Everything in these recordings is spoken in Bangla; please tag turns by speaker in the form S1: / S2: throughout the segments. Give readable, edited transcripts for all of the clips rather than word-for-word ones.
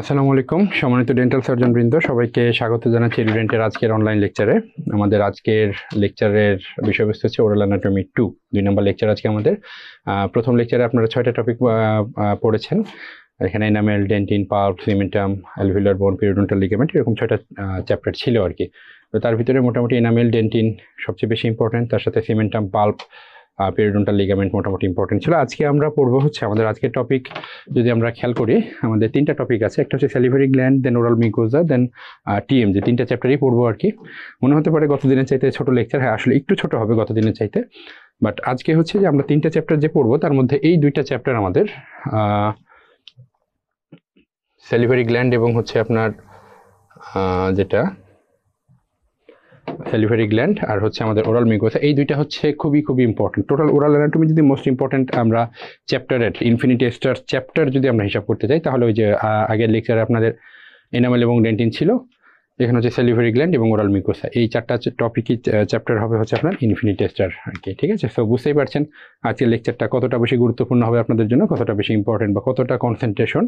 S1: আসসালামু আলাইকুম সম্মানিত ডেন্টাল সার্জন বৃন্দ, সবাইকে স্বাগত জানাচ্ছি রিডেন্টের আজকের অনলাইন লেকচারে। আমাদের আজকের লেকচারের বিষয়বস্তু হচ্ছে ওরাল অ্যানাটমি 2, 2 নম্বর লেকচার আজকে আমাদের। প্রথম লেকচারে আপনারা 6টা টপিক পড়েছেন। এখানে enamel, dentine, pulp, cementum, alveolar বোন, পেরিওডন্টাল লিগামেন্ট, এরকম 6টা চ্যাপ্টার ছিল আর কি। তো তার ভিতরে মোটামুটি এনামেল, ডেন্টিন সবচেয়ে বেশি ইম্পর্টেন্ট, তার সাথে সিমেন্টাম, পাল্প, পেরিওডন্টাল লিগামেন্ট মোটামুটি ইম্পর্টেন্ট ছিল। আজকে আমরা পড়বো হচ্ছে আমাদের আজকের টপিক, যদি আমরা খেয়াল করি আমাদের 3টা টপিক আছে। একটা হচ্ছে স্যালিভারি গ্ল্যান্ড, দেন ওরাল মিউকোজা, দেন টিএম, যে 3টা চ্যাপ্টারই পড়বো আর কি। মনে হতে পারে গত দিনের চাইতে ছোট লেকচার, হ্যাঁ আসলে একটু ছোট হবে গত দিনের চাইতে, বাট আজকে হচ্ছে যে আমরা 3টা চ্যাপ্টার যে পড়বো তার মধ্যে এই 2টা চ্যাপ্টার আমাদের স্যালিভারি গ্ল্যান্ড এবং হচ্ছে আপনার যেটা স্যালিভারি গ্ল্যান্ড আর হচ্ছে আমাদের ওরাল মিউকোসা, এই 2টা হচ্ছে খুবই খুবই ইম্পর্টেন্ট। টোটাল ওরাল অ্যানাটমি যদি মোস্ট ইম্পর্টেন্ট আমরা চ্যাপ্টারের ইনফিনিটি স্টার চ্যাপ্টার যদি আমরা হিসাব করতে চাই, তাহলে ওই যে আগের লেকচারে আপনাদের এনামেল এবং ডেন্টিন ছিল, এখানে হচ্ছে স্যালিভারি গ্ল্যান্ড এবং ওরাল মিউকোসা, এই 4টা টপিকই চ্যাপ্টার হবে হচ্ছে আপনার ইনফিনিটি স্টার আর কি। ঠিক আছে, সো বুঝতেই পারছেন আজকের লেকচারটা কতটা বেশি গুরুত্বপূর্ণ হবে আপনাদের জন্য, কতটা বেশি ইম্পর্টেন্ট বা কতটা কনসেন্ট্রেশন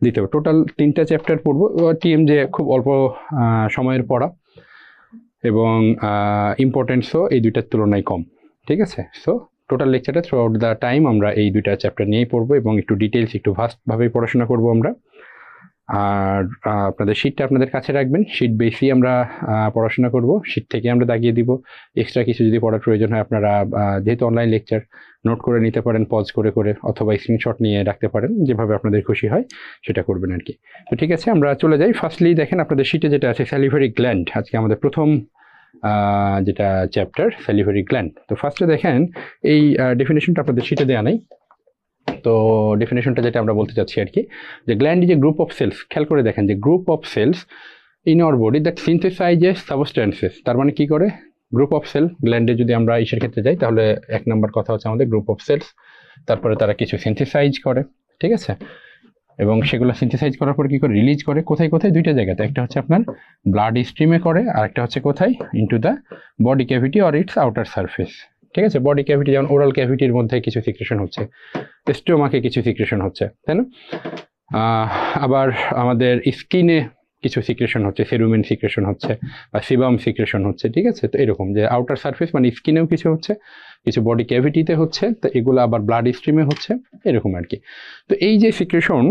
S1: দিতে হবে। টোটাল 3টা চ্যাপ্টার পড়বো, টিএম যে খুব অল্প সময়ের পড়া এবং ইম্পর্টেন্সও এই 2টার তুলনায় কম। ঠিক আছে, সো টোটাল লেকচারটা থ্রু আউট দ্য টাইম আমরা এই 2টা চ্যাপ্টার নিয়েই পড়বো এবং একটু ডিটেলস, একটু ভাস্টভাবেই পড়াশোনা করবো আমরা। আর আপনাদের শিটটা আপনাদের কাছে রাখবেন, শিট বেসই আমরা পড়াশোনা করব, শিট থেকে আমরা দাগিয়ে দিব। এক্সট্রা কিছু যদি পড়ার প্রয়োজন হয় আপনারা যেহেতু অনলাইন লেকচার নোট করে নিতে পারেন পজ করে করে, অথবা স্ক্রিনশট নিয়ে রাখতে পারেন, যেভাবে আপনাদের খুশি হয় সেটা করবেন আর কি। তো ঠিক আছে, আমরা চলে যাই। ফার্স্টলি দেখেন আপনাদের শিটে যেটা আছে স্যালিভারি গ্ল্যান্ড, আজকে আমাদের প্রথম যেটা চ্যাপ্টার স্যালিভারি গ্ল্যান্ড। তো ফার্স্টে দেখেন এই ডেফিনেশনটা আপনাদের শিটে দেওয়া নাই, তো ডেফিনেশনটা যেটা আমরা বলতে চাচ্ছি আর কি, যে gland is a group of cells. খেয়াল করে দেখেন যে group of cells in our body that synthesizes substances. তার মানে কি করে গ্রুপ অফ সেল, গ্ল্যান্ডে যদি আমরা ইসের ক্ষেত্রে যাই তাহলে 1 নম্বর কথা হচ্ছে আমাদের গ্রুপ অফ সেলস, তারপরে তারা কিছু সিনথেসাইজ করে, ঠিক আছে, এবং সেগুলো সিনথেসাইজ করার পর কি করে রিলিজ করে, কোথায় কোথায়, 2টা জায়গাতে। একটা হচ্ছে আপনার ব্লাড স্ট্রিমে করে, আর একটা হচ্ছে কোথায়, into the body cavity or its outer surface. ঠিক আছে, বডি ক্যাভিটি যেমন ওরাল ক্যাভিটির মধ্যে কিছু সিক্রেশন হচ্ছে, স্টোমাকে কিছু সিক্রেশন হচ্ছে, তাই না? আবার আমাদের স্কিনে কিছু সিক্রেশন হচ্ছে, সেরুমিন সিক্রেশন হচ্ছে বা সিবাম সিক্রেশন হচ্ছে। ঠিক আছে, তো এরকম যে আউটার সারফেস মানে স্কিনেও কিছু হচ্ছে, কিছু বডি ক্যাভিটিতে হচ্ছে, তো এগুলো আবার ব্লাড স্ট্রিমে হচ্ছে, এরকম আর কি। তো এই যে সিক্রেশন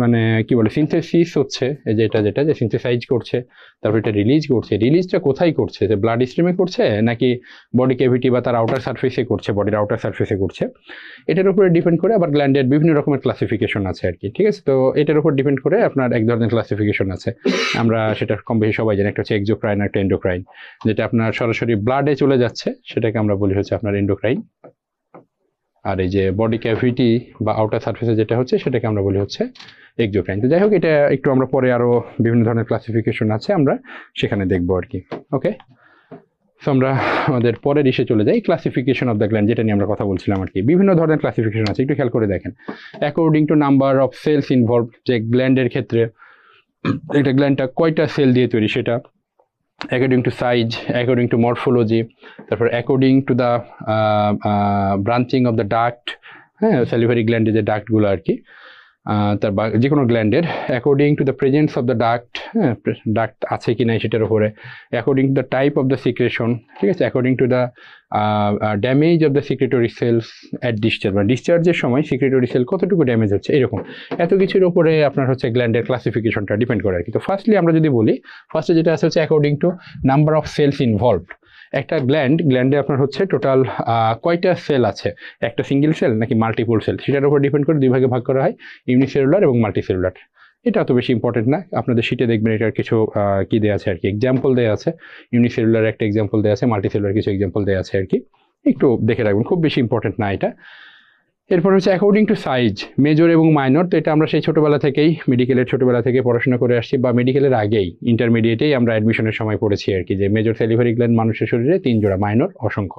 S1: মানে কি বলে সিনথেসিস হচ্ছে, যেটা যে সিনথেসাইজ করছে, তারপর এটা রিলিজ করছে, রিলিজটা কোথায় করছে, যে ব্লাড স্ট্রিমে করছে নাকি বডি ক্যাভিটি বা তার আউটার সারফেসে করছে, বডির আউটার সারফেসে করছে, এটার উপরে ডিপেন্ড করে আবার গ্ল্যান্ডের বিভিন্ন রকমের ক্লাসিফিকেশন আছে আর কি। ঠিক আছে, তো এটার উপর ডিপেন্ড করে আপনার এক ধরনের ক্লাসিফিকেশন আছে, আমরা সেটা কম বেশি সবাই জানি। একটা হচ্ছে এক্সোক্রাইন, একটা এন্ডোক্রাইন, যেটা আপনার সরাসরি ব্লাডে চলে যাচ্ছে সেটাকে আমরা বলি হচ্ছে আপনার এন্ডোক্রাইন, আর এই যে বডি ক্যাভিটি বা আউটার সারফেসে যেটা হচ্ছে সেটাকে আমরা বলি হচ্ছে এক্সোক্রাইন। তো যাই হোক, এটা একটু আমরা পরে আরো বিভিন্ন ধরনের ক্লাসিফিকেশন আছে, আমরা সেখানে দেখবো আর কি। ওকে, সো আমরা আমাদের পরের ইসে চলে যাই, ক্লাসিফিকেশন অফ দ্য গ্ল্যান্ড, যেটা নিয়ে আমরা কথা বলছিলাম আর কি। বিভিন্ন ধরনের ক্লাসিফিকেশন আছে, একটু খেয়াল করে দেখেন। According to number of cells involve, যে গ্ল্যান্ডের ক্ষেত্রে এটা গ্ল্যান্ডটা কয়টা সেল দিয়ে তৈরি সেটা, according to size, according to morphology, তারপর according to the branching of the duct, হ্যাঁ স্যালিভারি গ্ল্যান্ডের যে ডাক্টগুলো আর কি, তার যে কোনো গ্ল্যান্ডের according to the presence of the duct, হ্যাঁ ডাক্ট আছে কি নাই সেটার উপরে, according to the type of the secretion, ঠিক আছে, according to the damage of the secretory cells at discharge, মানে ডিসচার্জের সময় সিক্রেটরি সেল কতটুকু ড্যামেজ হচ্ছে, এরকম এত কিছুর উপরে আপনার হচ্ছে গ্ল্যান্ডের ক্লাসিফিকেশনটা ডিপেন্ড করে আর কি। তো ফার্স্টলি আমরা যদি বলি, ফার্স্টে যেটা আছে হচ্ছে according to number of cells involved. একটা গ্ল্যান্ডে আপনার হচ্ছে টোটাল কয়টা সেল আছে, একটা সিঙ্গেল সেল নাকি মাল্টিপল সেল, সেটার উপর ডিপেন্ড করে 2 ভাগে ভাগ করা হয়, ইউনিসেলুলার এবং মাল্টিসেলুলার। এটা অত বেশি ইম্পর্টেন্ট না, আপনাদের শিটে দেখবেন এটার কিছু কি দেওয়া আছে আর কি, এক্সাম্পল দেওয়া আছে, ইউনিসেলুলার একটা এক্সাম্পল দেওয়া আছে, মাল্টিসেলুলার কিছু এক্সাম্পল দেওয়া আছে আর কি, একটু দেখে রাখবেন, খুব বেশি ইম্পর্টেন্ট না এটা। এরপর হচ্ছে অ্যাকর্ডিং টু সাইজ, মেজর এবং মাইনর। তো এটা আমরা সেই ছোটোবেলা থেকেই, মেডিকেলের ছোটোবেলা থেকে পড়াশোনা করে আসছি, বা মেডিকেলের আগেই ইন্টারমিডিয়েটেই আমরা অ্যাডমিশনের সময় পড়েছি আর কি, যে মেজর স্যালিভারি গ্ল্যান্ড মানুষের শরীরে 3 জোড়া, মাইনর অসংখ্য।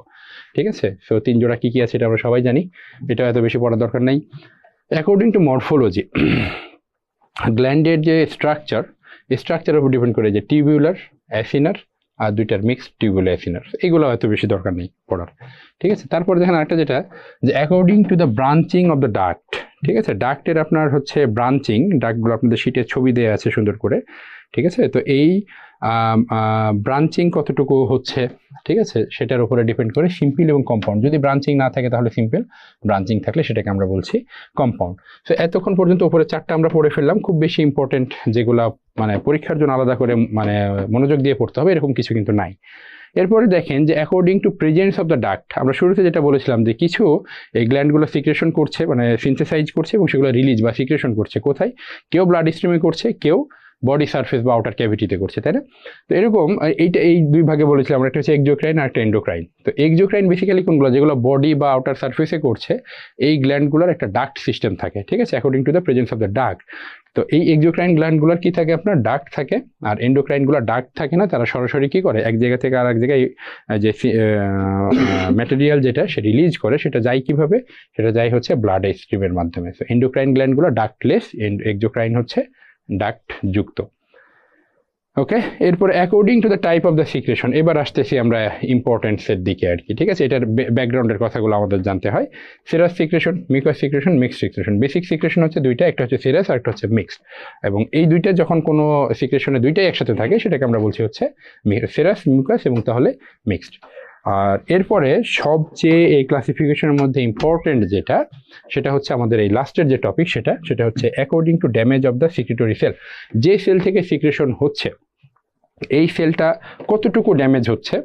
S1: ঠিক আছে, সো 3 জোড়া কী কী আছে এটা আমরা সবাই জানি, এটা এত বেশি পড়ার দরকার নেই। অ্যাকর্ডিং টু মরফোলজি, গ্ল্যান্ডের যে স্ট্রাকচারের উপর ডিপেন্ড করে, যে টিউবুলার, অ্যাসিনার, আর দুইটার মিক্সড টিউবুলার সিনার্স, এগুলো হয়তো বেশি দরকার নেই পড়ার, ঠিক আছে। তারপর দেখেন আরেকটা যেটা যে according to the branching of the duct, ঠিক আছে। ডাক্টের আপনার হচ্ছে ব্রাঞ্চিং, ডাক্টগুলো আপনাদের শীটের ছবি দেওয়া আছে সুন্দর করে, ঠিক আছে। তো এই ব্রাঞ্চিং কতটুকু হচ্ছে, ঠিক আছে, সেটার উপরে ডিপেন্ড করে সিম্পল এবং কম্পাউন্ড। যদি ব্রাঞ্চিং না থাকে তাহলে সিম্পল, ব্রাঞ্চিং থাকলে সেটাকে আমরা বলছি কম্পাউন্ড। সো এতক্ষণ পর্যন্ত উপরে চারটা আমরা পড়ে ফেললাম, খুব বেশি ইম্পর্টেন্ট যেগুলো মানে পরীক্ষার জন্য আলাদা করে মানে মনোযোগ দিয়ে পড়তে হবে এরকম কিছু কিন্তু নাই। এরপরে দেখেন যে according to presence of the duct, আমরা শুরুতে যেটা বলেছিলাম যে কিছু এই গ্ল্যান্ডগুলো সিক্রেশন করছে, মানে সিনথেসাইজ করছে এবং সেগুলো রিলিজ বা সিক্রেশন করছে কোথায়, কেউ ব্লাড স্ট্রিমে করছে, কেউ বডি সারফেস বা আউটার ক্যাভিটিতে করছে, তাই না। তো এরকম এই দুই ভাগে বলেছিলাম আমরা, একটা হচ্ছে এক্সোক্রাইন আর একটা এন্ডোক্রাইন। তো এক্সোক্রাইন বেসিক্যালি কোনগুলো, যেগুলো বডি বা আউটার সারফেসে করছে, এই গ্ল্যান্ডগুলোর একটা ডাক্ট সিস্টেম থাকে, ঠিক আছে, according to the presence of the duct. তো এই এক্সোক্রাইন গ্ল্যান্ডগুলোর কি থাকে, আপনার ডাক্ট থাকে, আর এন্ডোক্রাইনগুলো ডাক্ট থাকে না, তারা সরাসরি কি করে এক জায়গা থেকে আর এক জায়গায় যে ম্যাটেরিয়াল যেটা সে রিলিজ করে সেটা যায় কিভাবে, সেটা যায় হচ্ছে ব্লাড স্ট্রিমের মাধ্যমে। তো এন্ডোক্রাইন গ্ল্যান্ডগুলো ডাক্টলেস, এক্সোক্রাইন হচ্ছে ডাক্ট যুক্ত। ওকে, এরপর according to the type of the secretion, এবার আসতেছি আমরা ইম্পর্টেন্সের দিকে আর কি, ঠিক আছে। এটার ব্যাকগ্রাউন্ডের কথাগুলো আমাদের জানতে হয়। Serous secretion, mucous secretion, mixed secretion. Basic secretion হচ্ছে দুইটা, একটা হচ্ছে সেরাস আর একটা হচ্ছে মিক্সড, এবং এই দুইটা যখন কোনো সিক্রেশনে দুইটাই একসাথে থাকে সেটাকে আমরা বলছি হচ্ছে সেরাস, মিউকাস এবং তাহলে মিক্সড। আর এরপরে সবচেয়ে এই ক্লাসিফিকেশনের মধ্যে ইম্পর্টেন্ট যেটা, সেটা হচ্ছে আমাদের এই লাস্টের যে টপিক, সেটা হচ্ছে according to damage of the secretory cell. যে সেল থেকে সিক্রেশন হচ্ছে এই সেলটা কতটুকু ড্যামেজ হচ্ছে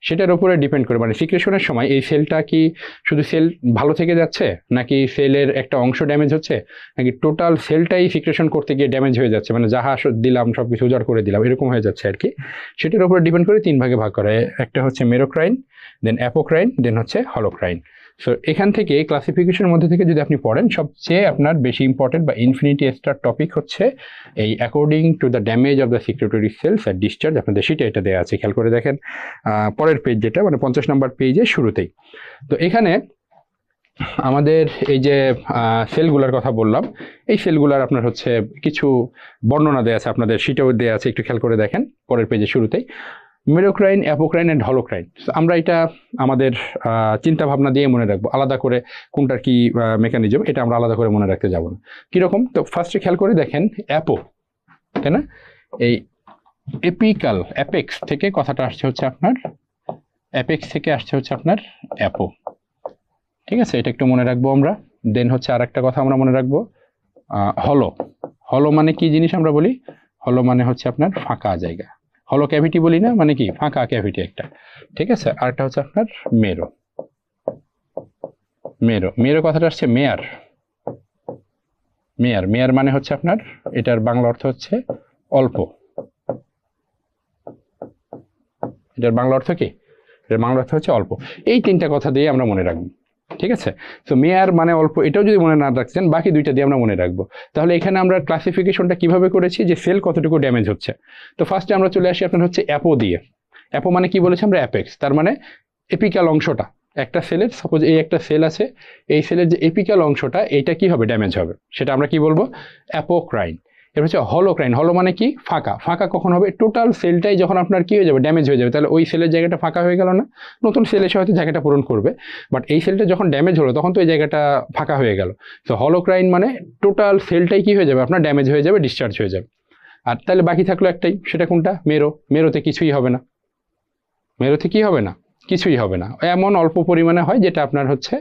S1: সেটার উপরে ডিপেন্ড করে, মানে সিক্রেশনের সময় এই সেলটা কি শুধু সেল ভালো থেকে যাচ্ছে, নাকি সেলের একটা অংশ ড্যামেজ হচ্ছে, নাকি টোটাল সেলটাই সিক্রেশন করতে গিয়ে ড্যামেজ হয়ে যাচ্ছে, মানে যাহা দিলাম সব কিছু উজাড় করে দিলাম এরকম হয়ে যাচ্ছে আর কি। সেটার উপরে ডিপেন্ড করে তিন ভাগে ভাগ করা হয়, একটা হচ্ছে মেরোক্রাইন, দেন অ্যাপোক্রাইন, দেন হচ্ছে হলোক্রাইন। সো এখান থেকে ক্লাসিফিকেশনের মধ্যে থেকে যদি আপনি পড়েন, সবচেয়ে আপনার বেশি ইম্পর্টেন্ট বা ইনফিনিটি স্টার টপিক হচ্ছে এই according to the damage of the secretory cells at discharge. আপনাদের সেটা এটা দেওয়া আছে, খেয়াল করে দেখেন পরের পেজ যেটা, মানে 50 নম্বর পেজের শুরুতেই। তো এখানে আমাদের এই যে সেলগুলোর কথা বললাম, এই সেলগুলোর আপনার হচ্ছে কিছু বর্ণনা দেওয়া আছে, আপনাদের শিটেও দেওয়া আছে, একটু খেয়াল করে দেখেন পরের পেজের শুরুতেই। মেরোক্রাইন, অ্যাপোক্রাইন অ্যান্ড হলোক্রাইন। আমরা এটা আমাদের চিন্তা ভাবনা দিয়ে মনে রাখবো, আলাদা করে কোনটার কি মেকানিজম এটা আমরা আলাদা করে মনে রাখতে যাব না। কীরকম, তো ফার্স্টে খেয়াল করে দেখেন অ্যাপো, তাই না, এই এপিক্যাল অ্যাপেক্স থেকে কথাটা আসছে হচ্ছে আপনার, অ্যাপেক্স থেকে আসছে হচ্ছে আপনার অ্যাপো, ঠিক আছে, এটা একটু মনে রাখবো আমরা। দেন হচ্ছে আর একটা কথা আমরা মনে রাখবো, হলো। হলো মানে কি জিনিস আমরা বলি, হলো মানে হচ্ছে আপনার ফাঁকা জায়গা, হলো ক্যাভিটি বলি না, মানে কি ফাঁকা ক্যাভিটি একটা, ঠিক আছে। আর একটা হচ্ছে আপনার মেরো, মেরো, মেরো কথাটা আসছে মেয়ার, মেয়ার, মেয়ার মানে হচ্ছে আপনার, এটার বাংলা অর্থ হচ্ছে অল্প, এটার বাংলা অর্থ কি, এটার বাংলা অর্থ হচ্ছে অল্প। এই তিনটা কথা দিয়ে আমরা মনে রাখবো, ঠিক আছে। তো মেয়ার মানে অল্প, এটাও যদি মনে না রাখছেন বাকি দুইটা দিয়ে আমরা মনে রাখবো। তাহলে এখানে আমরা ক্লাসিফিকেশনটা কিভাবে করেছি, যে সেল কতটুকু ড্যামেজ হচ্ছে। তো ফার্স্টে আমরা চলে আসি আপনার হচ্ছে অ্যাপো দিয়ে। অ্যাপো মানে কি বলেছি আমরা, অ্যাপেক্স, তার মানে এপিক্যাল অংশটা একটা সেলের, সাপোজ এই একটা সেল আছে, এই সেলের যে এপিক্যাল অংশটা এটা কি হবে, ড্যামেজ হবে, সেটা আমরা কি বলবো, অ্যাপোক্রাইন। এবার হচ্ছে হলোক্রাইন, হলো মানে কি ফাঁকা, ফাঁকা কখন হবে, টোটাল সেলটাই যখন আপনার কি হয়ে যাবে, ড্যামেজ হয়ে যাবে, তাহলে ওই সেলের জায়গাটা ফাঁকা হয়ে গেল না, নতুন সেল এসে হয়তো জায়গাটা পূরণ করবে, বাট এই সেলটা যখন ড্যামেজ হলো তখন তো এই জায়গাটা ফাঁকা হয়ে গেল। তো হলোক্রাইন মানে টোটাল সেলটাই কি হয়ে যাবে, আপনার ড্যামেজ হয়ে যাবে, ডিসচার্জ হয়ে যাবে। আর তাহলে বাকি থাকলো একটাই, সেটা কোনটা, মেরো। মেরোতে কিছুই হবে না, মেরোতে কি হবে না, কিছুই হবে না, এমন অল্প পরিমাণে হয় যেটা আপনার হচ্ছে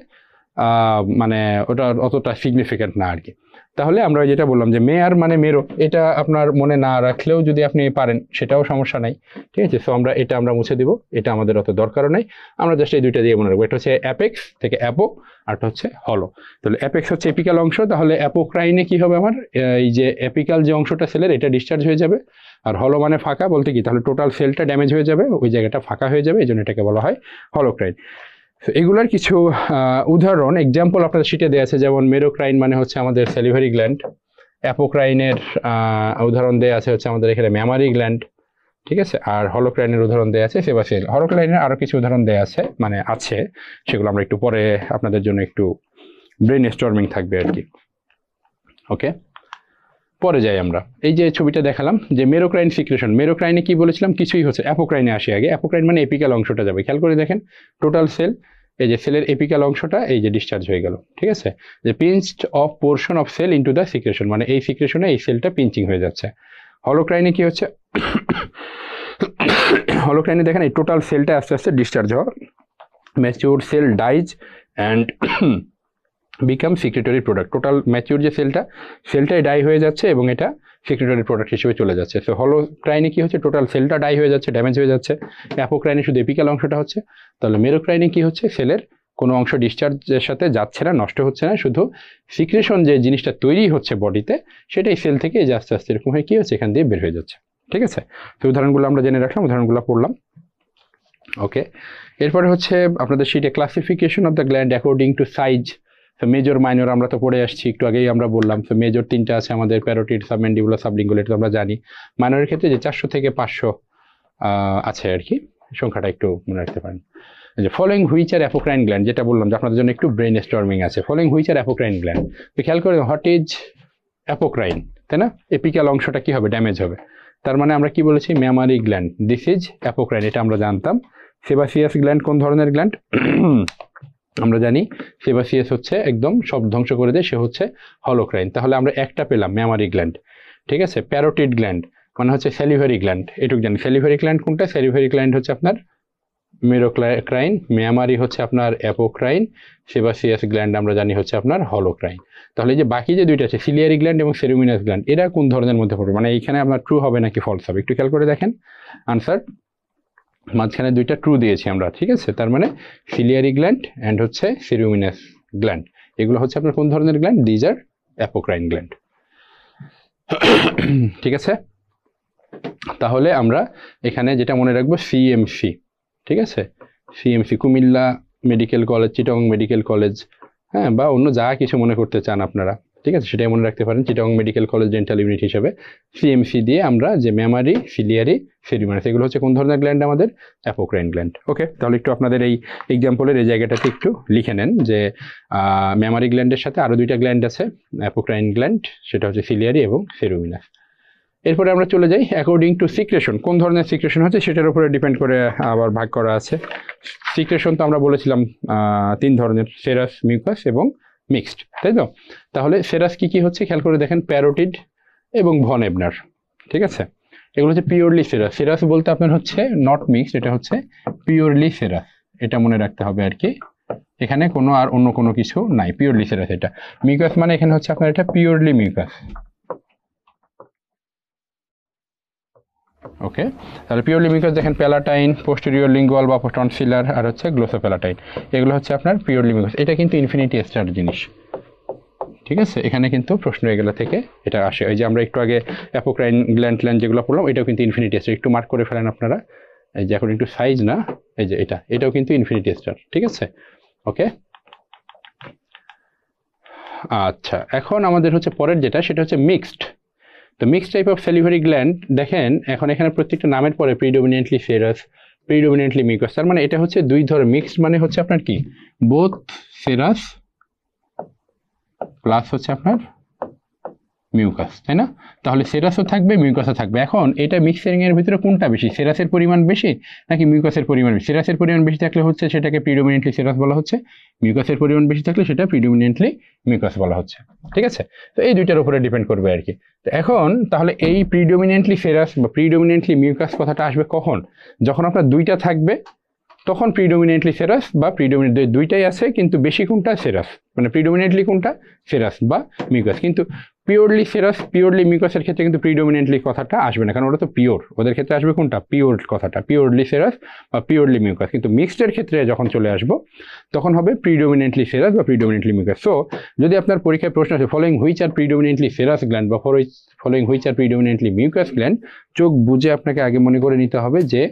S1: মানে ওটা অতটা সিগনিফিক্যান্ট না আর কি। তাহলে আমরা যেটা বললাম যে মেয়ার মানে মেরো, এটা আপনার মনে না রাখলেও যদি আপনি পারেন সেটাও সমস্যা নাই, ঠিক আছে। সো আমরা এটা আমরা মুছে দিব, এটা আমাদের অত দরকারও নাই, আমরা জাস্ট এই দুইটা দিয়ে মনে রাখবো। এটা হচ্ছে অ্যাপেক্স থেকে অ্যাপো, আরটা হচ্ছে হলো। তাহলে অ্যাপেক্স হচ্ছে এপিক্যাল অংশ, তাহলে অ্যাপোক্রাইনে কি হবে আমার, এই যে এপিক্যাল যে অংশটা সেলের এটা ডিসচার্জ হয়ে যাবে, আর হলো মানে ফাঁকা বলতে কি, তাহলে টোটাল সেলটা ড্যামেজ হয়ে যাবে, ওই জায়গাটা ফাঁকা হয়ে যাবে, এই জন্য এটাকে বলা হয় হলোক্রাইন। এগুলার কিছু উদাহরণ এক্সাম্পল আপনাদের শিটে দেওয়া আছে, যেমন মেরোক্রাইন মানে হচ্ছে আমাদের স্যালিভারি গ্ল্যান্ড, অ্যাপোক্রাইনের উদাহরণ দেওয়া আছে হচ্ছে আমাদের এখানে ম্যামারি গ্ল্যান্ড, ঠিক আছে। আর হলোক্রাইনের উদাহরণ দেওয়া আছে সেবাসিল। হলোক্রাইনের আরও কিছু উদাহরণ দেওয়া আছে, মানে আছে, সেগুলো আমরা একটু পরে আপনাদের জন্য একটু ব্রেন স্টর্মিং থাকবে আর কি। ওকে, পরে যাই আমরা। এই যে ছবিটা দেখালাম যে মেরোক্রাইন সিক্রেশন, মেরোক্রাইনে কি বলেছিলাম, কিছুই হচ্ছে, অ্যাপোক্রাইনে আসি আগে। অ্যাপোক্রাইন মানে এপিক্যাল অংশটা যাবে, খেয়াল করে দেখেন টোটাল সেল, এই যে সেলের এপিক্যাল অংশটা এই যে ডিসচার্জ হয়ে গেল, ঠিক আছে, যে pinched off portion of cell into the secretion, মানে এই সিক্রেশনে এই সেলটা পিঞ্চিং হয়ে যাচ্ছে। হলোক্রাইনে কি হচ্ছে, হলোক্রাইনে দেখেন এই টোটাল সেলটা আস্তে আস্তে ডিসচার্জ হওয়া, mature cell dies and become secretory product, total mature যে সেলটাই ডাই হয়ে যাচ্ছে এবং এটা সিক্রেটরি প্রোডাক্ট হিসেবে চলে যাচ্ছে। সো হলোক্রাইনে কি হচ্ছে, টোটাল সেলটা ডাই হয়ে যাচ্ছে, ড্যামেজ হয়ে যাচ্ছে। অ্যাপোক্রাইনে শুধু এপিক্যাল অংশটা হচ্ছে। তাহলে মেরোক্রাইনে কি হচ্ছে, সেলের কোনো অংশ ডিসচার্জের সাথে যাচ্ছে না, নষ্ট হচ্ছে না, শুধু সিক্রেশন যে জিনিসটা তৈরি হচ্ছে বডিতে সেটাই সেল থেকে যে আস্তে আস্তে এরকম হয়ে কি হচ্ছে এখান দিয়ে বের হয়ে যাচ্ছে, ঠিক আছে। তো উদাহরণগুলো আমরা জেনে রাখলাম, উদাহরণগুলো পড়লাম। ওকে, এরপরে হচ্ছে আপনাদের শিটে classification of the gland according to size. তো মেজর মাইনর আমরা তো পড়ে আসছি, একটু আগেই আমরা বললাম। তো মেজর তিনটা আছে আমাদের, প্যারোটিড, সাবম্যান্ডিবুলার, সাবলিঙ্গুয়াল, এটা তো আমরা জানি। মাইনরের ক্ষেত্রে যে 400 থেকে 500 আছে আর কি, সংখ্যাটা একটু মনে রাখতে পারেন। যে following which R apocrine gland, যেটা বললাম যে আপনাদের জন্য একটু ব্রেন স্টর্মিং আছে। Following which R apocrine gland, তো খেয়াল করে হোয়াট ইজ অ্যাপোক্রাইন, তাই না, এপিক্যাল অংশটা কি হবে, ড্যামেজ হবে। তার মানে আমরা কি বলেছি, mammary gland, this is apocrine, এটা আমরা জানতাম। সেবাসিয়াস গ্ল্যান্ড কোন ধরনের গ্ল্যান্ড, আমরা জানি সেবাসিয়াস হচ্ছে একদম সব ধ্বংস করে দেয়, সে হচ্ছে হলোক্রাইন। তাহলে আমরা একটা পেলাম ম্যামারি গ্ল্যান্ড, ঠিক আছে। প্যারোটিড গ্ল্যান্ড মানে হচ্ছে স্যালিভারি গ্ল্যান্ড, এটুকু জানি। স্যালিভারি গ্ল্যান্ড কোনটা, স্যালিভারি গ্ল্যান্ড হচ্ছে আপনার মেরোক্রাইন, ম্যামারি হচ্ছে আপনার অ্যাপোক্রাইন, সেবাসিয়াস গ্ল্যান্ড আমরা জানি হচ্ছে আপনার হলোক্রাইন। তাহলে যে বাকি যে দুইটা আছে সিলিয়ারি গ্ল্যান্ড এবং সেরুমিনাস গ্ল্যান্ড, এরা কোন ধরনের মধ্যে পড়বে, মানে এইখানে আপনার ট্রু হবে নাকি ফলস হবে, একটু খেয়াল করে দেখেন আনসার। মাঝখানে দুইটা ট্রু দিয়েছি আমরা, ঠিক আছে। তার মানে সিলিয়ারি গ্ল্যান্ড অ্যান্ড হচ্ছে সেরুমিনাস গ্ল্যান্ড, এগুলো হচ্ছে আপনার কোন ধরনের gland, these are apocrine gland, ঠিক আছে। তাহলে আমরা এখানে যেটা মনে রাখবো সিএমসি, ঠিক আছে, CMC, Comilla medical college, Chittagong medical college, হ্যাঁ, বা অন্য যা কিছু মনে করতে চান আপনারা, ঠিক আছে, সেটাই মনে রাখতে পারেন। Chittagong medical college dental unit হিসেবে সিএমসি দিয়ে আমরা যে ম্যামারি, সিলিয়ারি, সেরিমানাস, এগুলো হচ্ছে কোন ধরনের গ্ল্যান্ড, আমাদের অ্যাপোক্রাইন গ্ল্যান্ড। ওকে, তাহলে একটু আপনাদের এই এক্সাম্পলের এই জায়গাটাতে একটু লিখে নেন যে ম্যামারি গ্ল্যান্ডের সাথে আরও দুইটা গ্ল্যান্ড আছে, অ্যাপোক্রাইন গ্ল্যান্ড, সেটা হচ্ছে সিলিয়ারি এবং সেরুমিনাস। এরপরে আমরা চলে যাই অ্যাকর্ডিং টু সিক্রেশন, কোন ধরনের সিক্রেশন হচ্ছে সেটার উপরে ডিপেন্ড করে আবার ভাগ করা আছে। সিক্রেশন তো আমরা বলেছিলাম 3 ধরনের, সেরাস, মিউকাস এবং মিক্সড, তাই তো। তাহলে সেরাস কি কি হচ্ছে খেয়াল করে দেখেন, প্যারোটিড এবং ভন এবনার, ঠিক আছে, এগুলো হচ্ছে পিওরলি সেরাস। সেরাস বলতে আপনার হচ্ছে নট মিক্সড, এটা হচ্ছে পিওরলি সেরাস, এটা মনে রাখতে হবে আর কি, এখানে কোনো আর অন্য কোনো কিছু নাই, পিওরলি সেরাস এটা। মিউকাস মানে এখানে হচ্ছে আপনার এটা পিওরলি মিউকাস, ওকে। তাহলে পিওরলি মিউকাস দেখেন, প্যালাটাইন, পোস্টেরিয়র লিঙ্গুয়াল বা টনসিলার, আর হচ্ছে গ্লোসোপ্যালাটাইন, এগুলো হচ্ছে আপনার পিওরলি মিউকাস। এটা কিন্তু ইনফিনিটি এস্টার জিনিস, ঠিক আছে, এখানে কিন্তু প্রশ্ন এগুলো থেকে এটা আসে। এই যে আমরা একটু আগে অ্যাপোক্রাইন গ্ল্যান্ড যেগুলো পড়লাম, এটাও কিন্তু ইনফিনিটি এস্টার, একটু মার্ক করে ফেলেন আপনারা, এই যে অ্যাকর্ডিং টু সাইজ না, এই যে এটাও কিন্তু ইনফিনিটি এস্টার, ঠিক আছে, ওকে। আচ্ছা, এখন আমাদের হচ্ছে পরের যেটা, সেটা হচ্ছে মিক্সড। তো mixed type of salivary gland দেখেন, এখন এখানে প্রত্যেকটা নামের পরে প্রিডোমিনেন্টলি সেরাস, প্রিডোমিনেন্টলি মিউকাস, তার মানে এটা হচ্ছে দুই ধরনের। মিক্সড মানে হচ্ছে আপনার কি, বোথ সেরাস প্লাস হচ্ছে আপনার মিউকাস, তাই না। তাহলে সেরাসও থাকবে, মিউকাসও থাকবে। এখন এটা মিক্সিং এর ভিতরে কোনটা বেশি, সেরাসের পরিমাণ বেশি নাকি মিউকাসের পরিমাণ বেশি? সেরাসের পরিমাণ বেশি থাকলে হচ্ছে সেটাকে প্রিডোমিনেন্টলি সেরাস বলা হচ্ছে, মিউকাসের পরিমাণ বেশি থাকলে সেটা প্রিডোমিনেন্টলি মিউকাস বলা হচ্ছে, ঠিক আছে। তো এই দুইটার উপরে ডিপেন্ড করবে আর কি। তো এখন তাহলে এই প্রিডোমিনেন্টলি সেরাস বা প্রিডোমিনেন্টলি মিউকাস কথাটা আসবে কখন, যখন আপনার দুইটা থাকবে তখন প্রিডোমিনেন্টলি সেরাস বা প্রিডোমিনেন্ট, দুইটাই আছে কিন্তু বেশি কোনটা, সেরাস, মানে প্রিডোমিনেন্টলি কোনটা, সেরাস বা মিউকাস। কিন্তু পিওরলি সেরাস, পিওরলি মিউকাসের ক্ষেত্রে কিন্তু প্রিডোমিনেন্টলি কথাটা আসবে না, কারণ ওটা তো পিওর, ওদের ক্ষেত্রে আসবে কোনটা, পিওর কথাটা, পিওরলি সেরাস বা পিওরলি মিউকাস। কিন্তু মিক্সডের ক্ষেত্রে যখন চলে আসবো তখন হবে প্রিডোমিনেন্টলি সেরাস বা প্রিডোমিনেন্টলি মিউকাস। সো যদি আপনার পরীক্ষায় প্রশ্ন আছে following which are predominantly serous gland বা following which are predominantly mucous gland, চোখ বুঝে আপনাকে আগে মনে করে নিতে হবে যে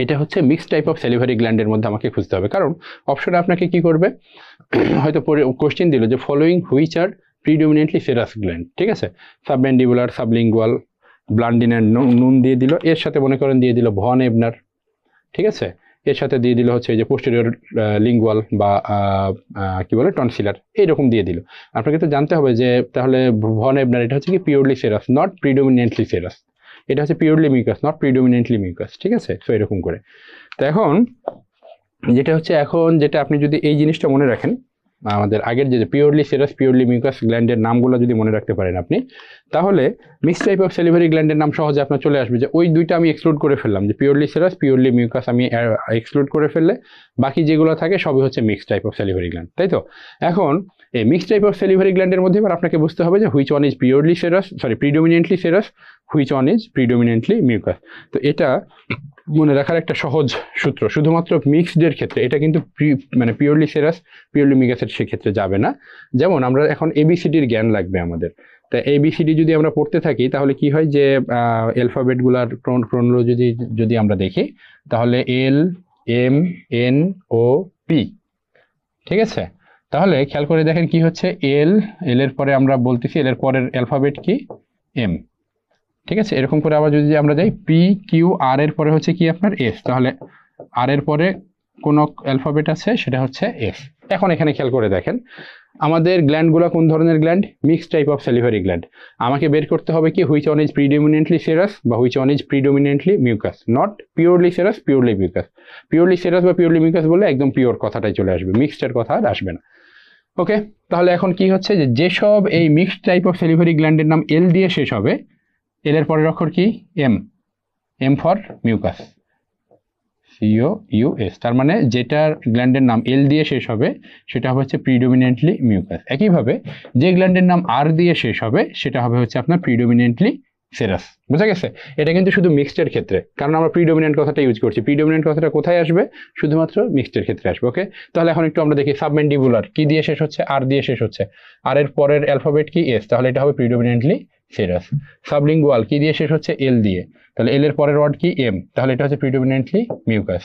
S1: এটা হচ্ছে মিক্সড টাইপ অফ স্যালিভারি গ্ল্যান্ডের মধ্যে আমাকে খুঁজতে হবে। কারণ অপশনে আপনাকে কি করবে, হয়তো কোশ্চেন দিল যে following which are predominantly serous gland, ঠিক আছে, সাবম্যান্ডিবুলার, সাবলিঙ্গুয়াল, ব্লান্ডিন অ্যান্ড নুন দিয়ে দিল, এর সাথে মনে করেন দিয়ে দিল ভন এবনার, ঠিক আছে, এর সাথে দিয়ে দিল হচ্ছে এই যে পোস্টেরিয়র লিঙ্গুয়াল বা কি বলে টনসিলার, এইরকম দিয়ে দিল। আপনাকে তো জানতে হবে যে তাহলে ভন এবনার এটা হচ্ছে কি purely serous, not predominantly serous. এটা হচ্ছে purely mucous, not predominantly mucous, ঠিক আছে? সো এরকম করে। তো এখন যেটা আপনি যদি এই জিনিসটা মনে রাখেন, আমাদের আগের যে পিওরলি সেরাস পিওরলি মিউকাস গ্ল্যান্ডের নামগুলো যদি মনে রাখতে পারেন আপনি, তাহলে মিক্স টাইপ অফ সেলিভারি গ্ল্যান্ডের নাম সহজে আপনার চলে আসবে। যে ওই দুইটা আমি এক্সক্লুড করে ফেললাম, যে পিওরলি সেরাস পিওরলি মিউকাস আমি এক্সক্লুড করে ফেললে বাকি যেগুলো থাকে সবই হচ্ছে mix type of salivary gland, তাই তো? এখন এই মিক্স টাইপ অফ সেলিভারি গ্ল্যান্ডের মধ্যে এবার আপনাকে বুঝতে হবে যে which one is purely serous, predominantly serous, which one is predominantly mucous. তো এটা মনে রাখার একটা সহজ সূত্র, শুধুমাত্র মিক্সডের ক্ষেত্রে, এটা কিন্তু মানে পিওরলি সেরাস পিওরলি মিউকাসের সেক্ষেত্রে যাবে না। যেমন আমরা এখন এবিসিডির জ্ঞান লাগবে আমাদের, তা এবিসিডি যদি আমরা পড়তে থাকি তাহলে কি হয় যে অ্যালফাবেটগুলার ক্রোনোলজি যদি আমরা দেখি তাহলে L M N O P, ঠিক আছে? তাহলে খেয়াল করে দেখেন কি হচ্ছে, এল এর পরে আমরা বলতেছি এল এর পরের অ্যালফাবেট কি এম, ঠিক আছে? এরকম করে আবার যদি আমরা যাই পি কিউ আর এর পরে হচ্ছে কি আপনার এস, তাহলে আর এর পরে কোন অ্যালফাবেট আছে সেটা হচ্ছে এস। এখন এখানে খেয়াল করে দেখেন আমাদের গ্ল্যান্ডগুলো কোন ধরনের gland, mixed type of salivary gland. আমাকে বের করতে হবে কি which one is predominantly serous বা which one is predominantly mucous, not purely serous purely mucous. Purely serous বা পিওরলি মিউকাস বলে একদম পিওর কথাটাই চলে আসবে, মিক্সডের কথা আর আসবে না। ওকে, তাহলে এখন কি হচ্ছে যে যেসব এই মিক্সড টাইপ অফ সেলিভারি গ্ল্যান্ডের নাম এল দিয়ে শেষ হবে, এল এর পরের অক্ষর কি এম, এম ফর মিউকাস, সিও ইউএস, তার মানে যেটার গ্ল্যান্ডের নাম এল দিয়ে শেষ হবে সেটা হবে হচ্ছে প্রিডোমিনেন্টলি মিউকাস। একইভাবে যে গ্ল্যান্ডের নাম আর দিয়ে শেষ হবে সেটা হবে হচ্ছে আপনার প্রিডোমিনেন্টলি সেরাস। বোঝা গেছে? এটা কিন্তু শুধু মিক্সডের ক্ষেত্রে, কারণ আমরা প্রিডোমিনেন্ট কথাটা ইউজ করছি। প্রিডোমিনেন্ট কথাটা কোথায় আসবে? শুধুমাত্র মিক্সডের ক্ষেত্রে আসবে। ওকে, তাহলে এখন একটু আমরা দেখি সাবমেন্ডিবুলার কি দিয়ে শেষ হচ্ছে, আর দিয়ে শেষ হচ্ছে, আর এর পরের অ্যালফাবেট কি এস, তাহলে এটা হবে প্রিডোমিনেন্টলি সেরাস। সাবলিঙ্গুয়াল কি দিয়ে শেষ হচ্ছে, এল দিয়ে, তাহলে এল এর পরের ওয়ার্ড কি এম, তাহলে এটা হচ্ছে প্রিডোমিনেন্টলি মিউকাস।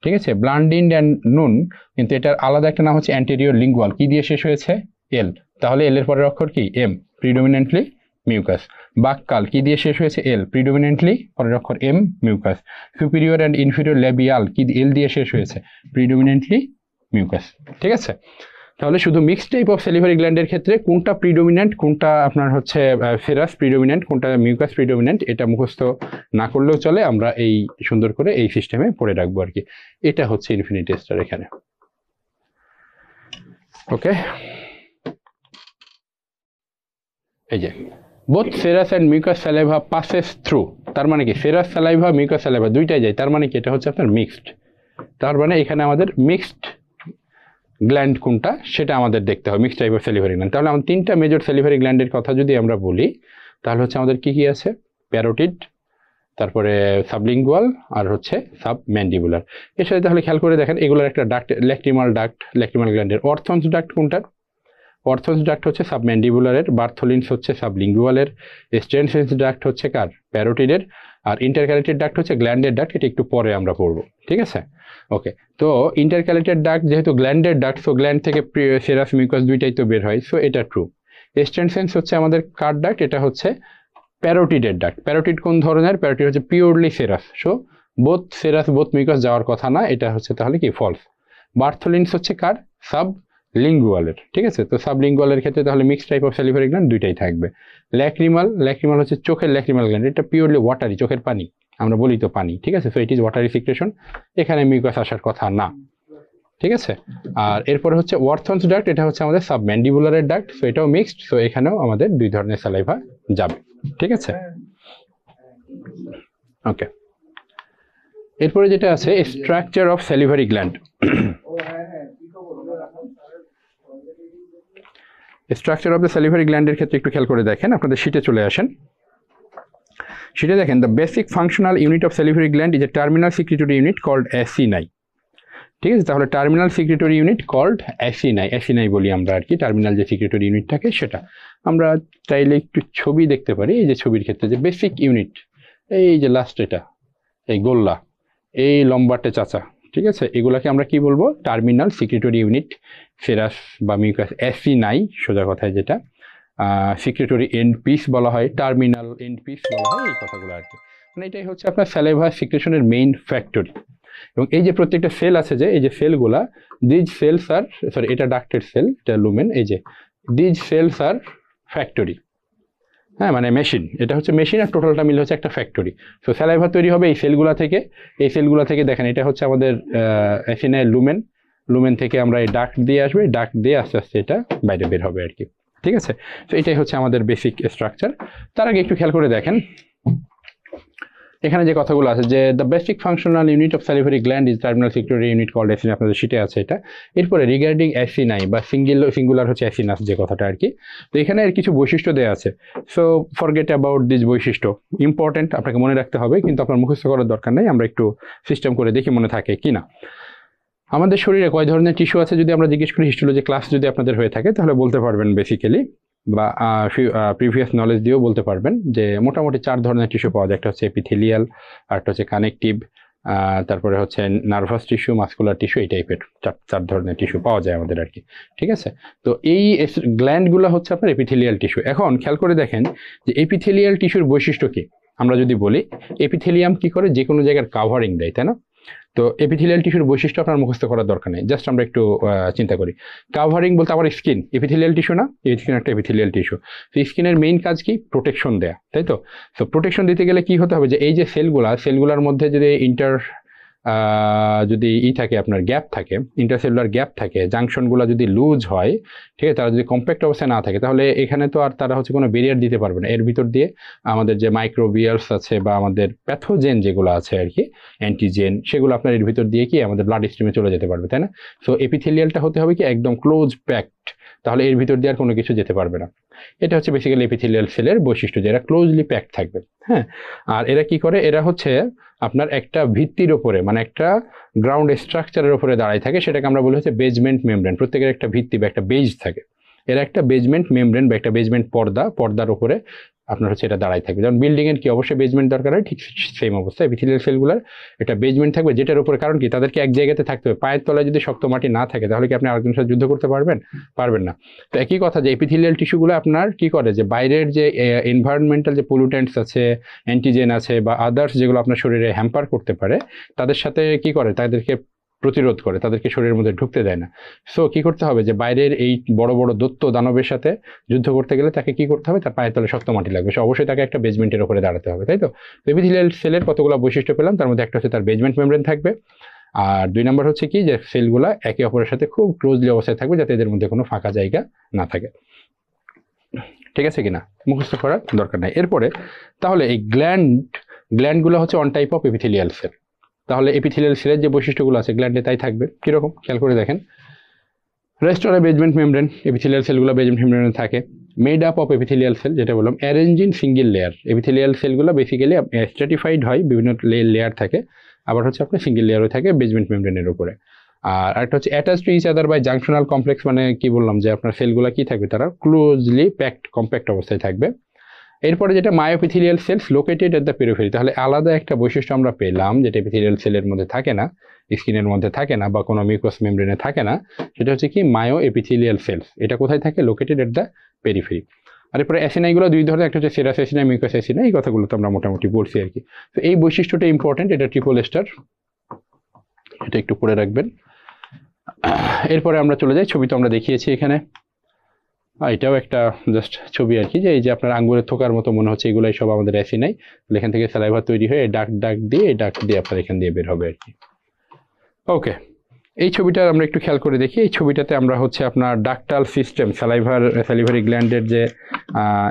S1: ঠিক আছে? ব্লান্ডিন্ড অ্যান্ড নুন, কিন্তু এটার আলাদা একটা নাম হচ্ছে অ্যান্টেরিয়র লিঙ্গুয়াল, কি দিয়ে শেষ হয়েছে, এল, তাহলে এল এর পরের অক্ষর কি এম, প্রিডোমিনেন্টলি মিউকাস। বাক্কাল কি দিয়ে শেষ হয়েছে, এল, প্রিডোমিনেন্টলি পরের অক্ষর M, mucous. Superior and inferior labial কি এল দিয়ে শেষ হয়েছে, প্রিডোমিনেন্টলি মিউকাস। ঠিক আছে? তাহলে শুধু মিক্সড টাইপ অফ সেলিভারি গ্ল্যান্ডের ক্ষেত্রে কোনটা প্রিডোমিনেন্ট, কোনটা আপনার হচ্ছে ফেরাস প্রিডোমিনেন্ট, কোনটা মিউকাস প্রিডোমিনেন্ট, এটা মুখস্থ না করলেও চলে, আমরা এই সুন্দর করে এই সিস্টেমে পড়ে রাখবো আর কি। এটা হচ্ছে ইনফিনিটি স্টার এখানে। ওকে, এই যে both serous and mucous saliva passes through, তার মানে কি সেরাস স্যালাইভা মিউকাস স্যালাইভা দুইটাই যায়, তার মানে কি এটা হচ্ছে আপনার মিক্সড। তার মানে এখানে আমাদের মিক্সড গ্ল্যান্ড কোনটা সেটা আমাদের দেখতে হবে, mixed type of salivary gland. তাহলে আমাদের তিনটা মেজর সেলিভারি গ্ল্যান্ডের কথা যদি আমরা বলি তাহলে হচ্ছে আমাদের কি কি আছে, প্যারোটিড, তারপরে সাবলিঙ্গুয়াল, আর হচ্ছে সাবম্যান্ডিবুলার। এর সাথে তাহলে খেয়াল করে দেখেন এগুলোর একটা ডাক্ট, ল্যাক্রিমাল ডাক্ট, ল্যাক্রিমাল গ্ল্যান্ডের অর্থন্স ডাক্ট কোনটার, অর্থন্স ডাক্ট হচ্ছে সাবম্যান্ডিবুলারের, বার্থোলিনস হচ্ছে সাবলিঙ্গুয়ালের, স্টেনসেন্স ডাক্ট হচ্ছে কার, প্যারোটিডের, আর ইন্টারক্যালেটেড ডাক্ট হচ্ছে গ্ল্যান্ডের ডাক্ট, এটা একটু পরে আমরা পড়বো। ঠিক আছে? ওকে, তো ইন্টারক্যালেটেড ডাক্ট যেহেতু গ্ল্যান্ডের ডাক্ট, সো গ্ল্যান্ড থেকে সেরাস মিউকাস দুইটাই তো বের হয়, সো এটা ট্রু। স্টেনসেন্স হচ্ছে আমাদের কার ডাক্ট, এটা হচ্ছে প্যারোটিডের ডাক্ট। প্যারোটিড কোন ধরনের, প্যারোটিড হচ্ছে purely serous, so both serous both mucous যাওয়ার কথা না, এটা হচ্ছে তাহলে কি ফলস। বার্থোলিনস হচ্ছে কার, সাব লিঙ্গুয়ালের। ঠিক আছে? তো সাবলিঙ্গুয়ালের ক্ষেত্রে তাহলে mixed type of salivary gland দুইটাই থাকবে। ল্যাক্রিমাল, ল্যাক্রিমাল হচ্ছে চোখের ল্যাক্রিমাল গ্ল্যান্ড, এটা পিওরলি ওয়াটারি, চোখের পানি, আমরা বলি তো পানি। ঠিক আছে? So it is watery secretion, এখানে মিউকাস আসার কথা না। ঠিক আছে? আর এরপরে হচ্ছে ওয়ার্থন্স ডাক্ট, এটা হচ্ছে আমাদের সাবম্যান্ডিবুলারের ডাক্ট, সো এটাও মিক্সড, সো এখানেও আমাদের দুই ধরনের সালাইভা যাবে। ঠিক আছে? ওকে, এরপরে যেটা আছে structure of salivary gland. Structure of the salivary গ্ল্যান্ডের ক্ষেত্রে একটু খেয়াল করে দেখেন, আপনাদের শিটে চলে আসেন। শিটে দেখেন the basic functional unit of salivary gland is a terminal secretory unit called acini. ঠিক আছে? তাহলে terminal secretory unit called acini, acini বলি আমরা আর কি, টার্মিনাল যে সিক্রিটরি ইউনিট থাকে সেটা। আমরা চাইলে একটু ছবি দেখতে পারি, এই যে ছবির ক্ষেত্রে যে বেসিক ইউনিট, এই যে লাস্ট এটা, এই গোল্লা, এই লম্বাটে চাচা, ঠিক আছে, এগুলাকে আমরা কি বলবো, টার্মিনাল সিক্রিটরি ইউনিট, ফেরাস বা মিউকাস অ্যাসিনাই সোজা কথায় যেটা, সিক্রিটরি এন্ড পিস বলা হয়, টার্মিনাল এন্ড পিস বলা হয়, এই কথাগুলো আর কি। মানে এটাই হচ্ছে আপনার স্যালাইভা সিক্রেশনের মেইন ফ্যাক্টরি। এবং এই যে প্রত্যেকটা সেল আছে যে এই যে সেলগুলা, দিজ সেলস আর সরি এটা ডাক্টেড সেল, এটা লুমেন, এই যে দিজ সেলস আর ফ্যাক্টরি, হ্যাঁ মানে মেশিন, এটা হচ্ছে মেশিন আর টোটালটা মিলে হচ্ছে একটা ফ্যাক্টরি। সো স্যালাইভা তৈরি হবে এই সেলগুলা থেকে, এই সেলগুলা থেকে দেখেন এটা হচ্ছে আমাদের অ্যাসিনাইল লুমেন, লুমেন থেকে আমরা এই ডাক্ট দিয়ে আসবে, ডাক্ট দিয়ে আস্তে আস্তে এটা বাইরে বের হবে আর কি, ঠিক আছে। তো এটাই হচ্ছে আমাদের বেসিক স্ট্রাকচার। তার আগে একটু খেয়াল করে দেখেন এখানে যে কথাগুলো আছে যে the basic functional unit of salivary gland is terminal secretory unit called acini, আপনাদের শিটে আছে এটা। এরপরে রিগার্ডিং অ্যাসিনাই বা সিঙ্গুলার হচ্ছে অ্যাসিনাস যে কথাটা আর কি, তো এখানে এর কিছু বৈশিষ্ট্য দেওয়া আছে। সো ফরগেট অ্যাবাউট দিস বৈশিষ্ট্য, ইম্পর্টেন্ট, আপনাকে মনে রাখতে হবে কিন্তু আপনার মুখস্থ করার দরকার নেই, আমরা একটু সিস্টেম করে দেখি মনে থাকে কি না। আমাদের শরীরে কয় ধরনের টিস্যু আছে যদি আমরা জিজ্ঞেস করি, হিস্টোলজি ক্লাস যদি আপনাদের হয়ে থাকে তাহলে বলতে পারবেন বেসিক্যালি, বা প্রিভিয়াস নলেজ দিয়েও বলতে পারবেন যে মোটামুটি 4 ধরনের টিস্যু পাওয়া যায়। একটা হচ্ছে এপিথেলিয়াল, আরেকটা হচ্ছে কানেকটিভ, তারপরে হচ্ছে নার্ভাস টিস্যু, মাসকুলার টিস্যু, এই টাইপের 4 ধরনের টিস্যু পাওয়া যায় আমাদের আর কি, ঠিক আছে। তো এই গ্ল্যান্ডগুলো হচ্ছে আপনার এপিথেলিয়াল টিস্যু। এখন খেয়াল করে দেখেন যে এপিথেলিয়াল টিস্যুর বৈশিষ্ট্য কি, আমরা যদি বলি এপিথেলিয়াম কি করে, যে কোনো জায়গার কাভারিং দেয়, তাই না? তো এপিথেলিয়াল টিস্যুর বৈশিষ্ট্য আপনার মুখস্থ করার দরকার নেই, জাস্ট আমরা একটু চিন্তা করি। কাভারিং বলতে আমার স্কিন এপিথেলিয়াল টিস্যু না, স্কিন একটা এপিথেলিয়াল টিস্যু। তো স্কিনের মেইন কাজ কি, প্রোটেকশন দেয়া, তাই তো। তো প্রোটেকশন দিতে গেলে কি হতে হবে যে এই যে সেলগুলার মধ্যে যদি যদি থাকে আপনার গ্যাপ থাকে, ইন্টারসেলুলার গ্যাপ থাকে, জাংশনগুলো যদি লুজ হয়, ঠিক আছে, তারা যদি কম্প্যাক্ট অবস্থায় না থাকে তাহলে এখানে তো আর তারা হচ্ছে কোনো ব্যারিয়ার দিতে পারবে না, এর ভিতর দিয়ে আমাদের যে মাইক্রোবিয়ালস আছে বা আমাদের প্যাথোজেন যেগুলো আছে আর কি, অ্যান্টিজেন, সেগুলো আপনার এর ভিতর দিয়ে কি আমাদের ব্লাড স্ট্রিমে চলে যেতে পারবে, তাই না? সো এপিথেলিয়ালটা হতে হবে কি একদম ক্লোজ প্যাকড, তাহলে এর ভিতর দিয়ে আর কোনো কিছু যেতে পারবে না। এটা হচ্ছে বেসিক্যালি এপিথেলিয়াল সেলের বৈশিষ্ট্য, যে এরা ক্লোজলি প্যাকড থাকবে, হ্যাঁ। আর এরা কি করে, এরা হচ্ছে আপনার একটা ভিত্তির ওপরে মানে একটা গ্রাউন্ড স্ট্রাকচারের উপরে দাঁড়ায় থাকে, সেটাকে আমরা বলি হচ্ছে বেজমেন্ট মেমব্রেন। প্রত্যেকের একটা ভিত্তি বা একটা বেজ থাকে, এর একটা বেজমেন্ট মেমব্রেন বা একটা বেজমেন্ট পর্দার উপরে আপনার হচ্ছে এটা দাঁড়ায় থাকবে। যেমন বিল্ডিং এর কি অবশ্যই বেজমেন্ট দরকার হয়, ঠিক সেম অবস্থা এপিথেলিয়াল সেলগুলোর এটা বেজমেন্ট থাকবে, যেটার উপরে, কারণ কি তাদেরকে এক জায়গাতে থাকতে হবে, পায়ের তলায় যদি শক্ত মাটি না থাকে তাহলে কি আপনি আরেকজনের সাথে যুদ্ধ করতে পারবেন না। তো একই কথা যে এপিথেলিয়াল টিস্যুগুলো আপনার কি করে, যে বাইরের যে এনভায়রনমেন্টাল যে পলিউটেন্টস আছে, অ্যান্টিজেন আছে বা আদার্স যেগুলো আপনার শরীরে হ্যাম্পার করতে পারে, তাদের সাথে কি করে, তাদেরকে প্রতিরোধ করে, তাদেরকে শরীরের মধ্যে ঢুকতে দেয় না। সো কি করতে হবে, যে বাইরের এই বড় বড় দৈত্য দানবের সাথে যুদ্ধ করতে গেলে তাকে কি করতে হবে, তার পায়ের তলে শক্ত মাটি লাগবে, সে অবশ্যই তাকে একটা বেজমেন্টের উপরে দাঁড়াতে হবে, তাই তো। এপিথেলিয়াল সেলের কতগুলো বৈশিষ্ট্য পেলাম, তার মধ্যে একটা হচ্ছে তার বেজমেন্ট মেমব্রেন থাকবে, আর 2 নম্বর হচ্ছে কি যে সেলগুলা একে অপরের সাথে খুব ক্লোজলি অবস্থায় থাকবে যাতে এদের মধ্যে কোনো ফাঁকা জায়গা না থাকে, ঠিক আছে কিনা, মুখস্থ করার দরকার নাই। এরপরে তাহলে এই গ্ল্যান্ডগুলো হচ্ছে on type of epithelial cell, তাহলে এপিথেলিয়াল সেলের যে বৈশিষ্ট্যগুলো আছে গ্ল্যান্ডে তাই থাকবে। কিরকম খেয়াল করে দেখেন, rest on basement membrane, epithelial সেলগুলো বেজমেন্ট মেমব্রেনে থাকে, made up of epithelial cell, যেটা বললাম arrange in single layer. Epithelial সেলগুলো বেসিক্যালি স্ট্র্যাটিফাইড হয়, বিভিন্ন লেয়ার থাকে, আবার হচ্ছে আপনার সিঙ্গেল লেয়ারও থাকে বেজমেন্ট মেমব্রেনের উপরে। আর একটা হচ্ছে attach to each other by junctional complex, মানে কি বললাম যে আপনার সেলগুলো কি থাকবে, তারা ক্লোজলি প্যাকড কম্প্যাক্ট অবস্থায় থাকবে। এরপরে যেটা myoepithelial cells located at the periphery, তাহলে আলাদা একটা বৈশিষ্ট্য আমরা পেলাম যেটা এপিথেলিয়াল সেলের মধ্যে থাকে না, স্কিনের মধ্যে থাকে না বা কোনো মিউকাস মেমব্রেনে থাকে না, সেটা হচ্ছে কি মায়ো এপিথেলিয়াল সেলস। এটা কোথায় থাকে, লোকেটেড এট দ্য পেরিফেরি। আর এরপরে অ্যাসিনাইগুলো 2 ধরনের, একটা হচ্ছে সেরাস অ্যাসিনাই, মিউকাস অ্যাসিনাই, এই কথাগুলো তো আমরা মোটামুটি বলছি আর কি। তো এই বৈশিষ্ট্যটা ইম্পর্টেন্ট, এটা ট্রিপল স্টার, এটা একটু পড়ে রাখবেন। এরপরে আমরা চলে যাই, ছবি তো আমরা দেখিয়েছি এখানে, এটাও একটা জাস্ট ছবি আর কি, যে এই যে আপনার আঙ্গুরের থোকার মতো মনে হচ্ছে, এগুলাই সব আমাদের অ্যাসিনাই, এখান থেকে স্যালাইভা তৈরি হয়ে ডাক দিয়ে আপনার এখান দিয়ে বের হবে আর কি। ওকে, এই ছবিটা আমরা একটু খেয়াল করে দেখি। এই ছবিটাতে আমরা হচ্ছে আপনার ডাকটাল সিস্টেম, স্যালিভারি গ্ল্যান্ডের যে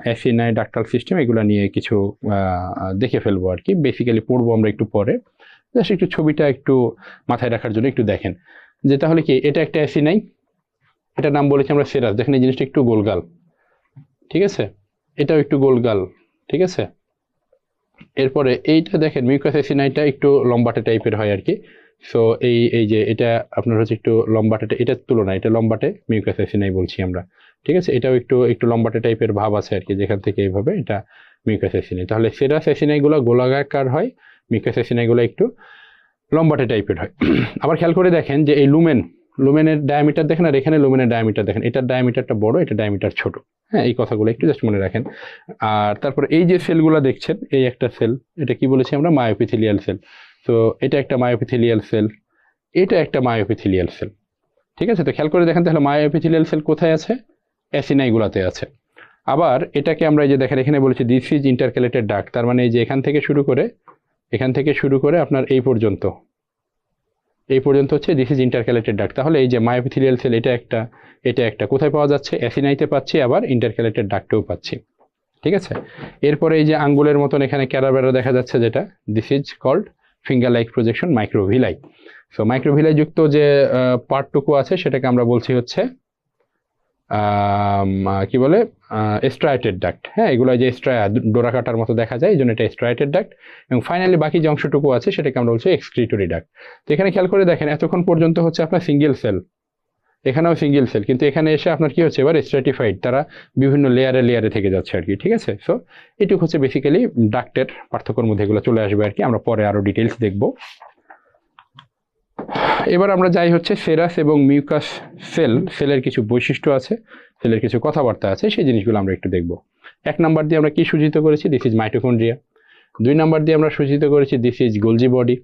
S1: অ্যাসিনাই ডাকটাল সিস্টেম, এগুলো নিয়ে কিছু দেখে ফেলবো আর কি, বেসিক্যালি পড়বো আমরা একটু পরে, জাস্ট একটু ছবিটা একটু মাথায় রাখার জন্য একটু দেখেন, যে তাহলে কি এটা একটা অ্যাসিনাই, এটার নাম বলেছি আমরা সেরাস, দেখেন এই জিনিসটা একটু গোলগাল, ঠিক আছে, এটাও একটু গোলগাল, ঠিক আছে। এরপরে এইটা দেখেন মিউকাস অ্যাসিনাইটা একটু লম্বাটে টাইপের হয় আর কি। সো এই যে এটা আপনার হচ্ছে একটু লম্বাটে, এটার তুলনায় এটা লম্বাটে মিউকাস অ্যাসিনাই বলছি আমরা, ঠিক আছে। এটাও একটু লম্বাটে টাইপের ভাব আছে আর কি, যেখান থেকে এইভাবে এটা মিউকাস অ্যাসিনাই। তাহলে সেরাস অ্যাসিনাইগুলো গোলাকার হয়, মিউকাস অ্যাসিনাইগুলো একটু লম্বাটে টাইপের হয়। আবার খেয়াল করে দেখেন যে এই লুমেনের ডায়ামিটার দেখেন, আর এখানে লুমেনের ডায়ামিটার দেখেন, এটার ডায়ামিটারটা বড়, এটা ডায়ামিটার ছোট, হ্যাঁ, এই কথাগুলো একটু জাস্ট মনে রাখেন। আর তারপরে এই যে সেলগুলো দেখছেন, এই একটা সেল, এটা কি বলেছি আমরা, মায়োপিথেলিয়াল সেল। সো এটা একটা মায়োএপিথেলিয়াল সেল, এটা একটা মায়োএপিথেলিয়াল সেল। ঠিক আছে, তো খেয়াল করে দেখেন তাহলে মায়োএপিথেলিয়াল সেল কোথায় আছে? অ্যাসিনাইগুলাতে আছে। আবার এটাকে আমরা এই যে দেখেন এখানে বলেছি দিস ইজ ইন্টারক্যালেটেড ডাক্ট, তার মানে এই যে এখান থেকে শুরু করে আপনার এই পর্যন্ত হচ্ছে দিস ইজ ইন্টারক্যালেটেড ডাক্ট। তাহলে এই যে মায়োএপিথেলিয়াল সেল এটা একটা কোথায় পাওয়া যাচ্ছে? অ্যাসিনাইতে পাচ্ছি, আবার ইন্টারক্যালেটেড ডাক্টেও পাচ্ছি। ঠিক আছে, এরপরে এই যে আঙ্গুলের মতন এখানে ক্যারাবেরা দেখা যাচ্ছে, যেটা this is called finger like projection microvilli. So microvilli যুক্ত যে পার্টটুকু আছে সেটাকে আমরা বলছি হচ্ছে কি বলে স্ট্রাইটেড ডাক্ট। হ্যাঁ, এগুলো যে ডোরা কাটার মতো দেখা যায়, এই জন্য এটা স্ট্রাইটেড ডাক্ট। এবং ফাইনালি বাকি যে অংশটুকু আছে সেটাকে আমরা বলছি এক্সক্রিটরি ডাক্ট। তো এখানে খেয়াল করে দেখেন এতক্ষণ পর্যন্ত হচ্ছে আপনার সিঙ্গেল সেল, এখানেও সিঙ্গেল সেল, কিন্তু এখানে এসে আপনার কি হচ্ছে এবার স্ট্র্যাটিফাইড, তারা বিভিন্ন লেয়ারে থেকে যাচ্ছে আর কি। ঠিক আছে, সো এটুকু হচ্ছে বেসিক্যালি ডাক্টের পার্থক্যের মধ্যে এগুলো চলে আসবে আর কি, আমরা পরে আরো ডিটেলস দেখব। এবার আমরা যাই হচ্ছে সেরাস এবং মিউকাস সেলের কিছু বৈশিষ্ট্য আছে, সেলের কিছু কথাবার্তা আছে, সেই জিনিসগুলো আমরা একটু দেখব। 1 নাম্বার দিয়ে আমরা কি সূচিত করেছি? This is mitochondria. 2 নাম্বার দিয়ে আমরা সূচিত করেছি দিস ইজ গোলজি বডি।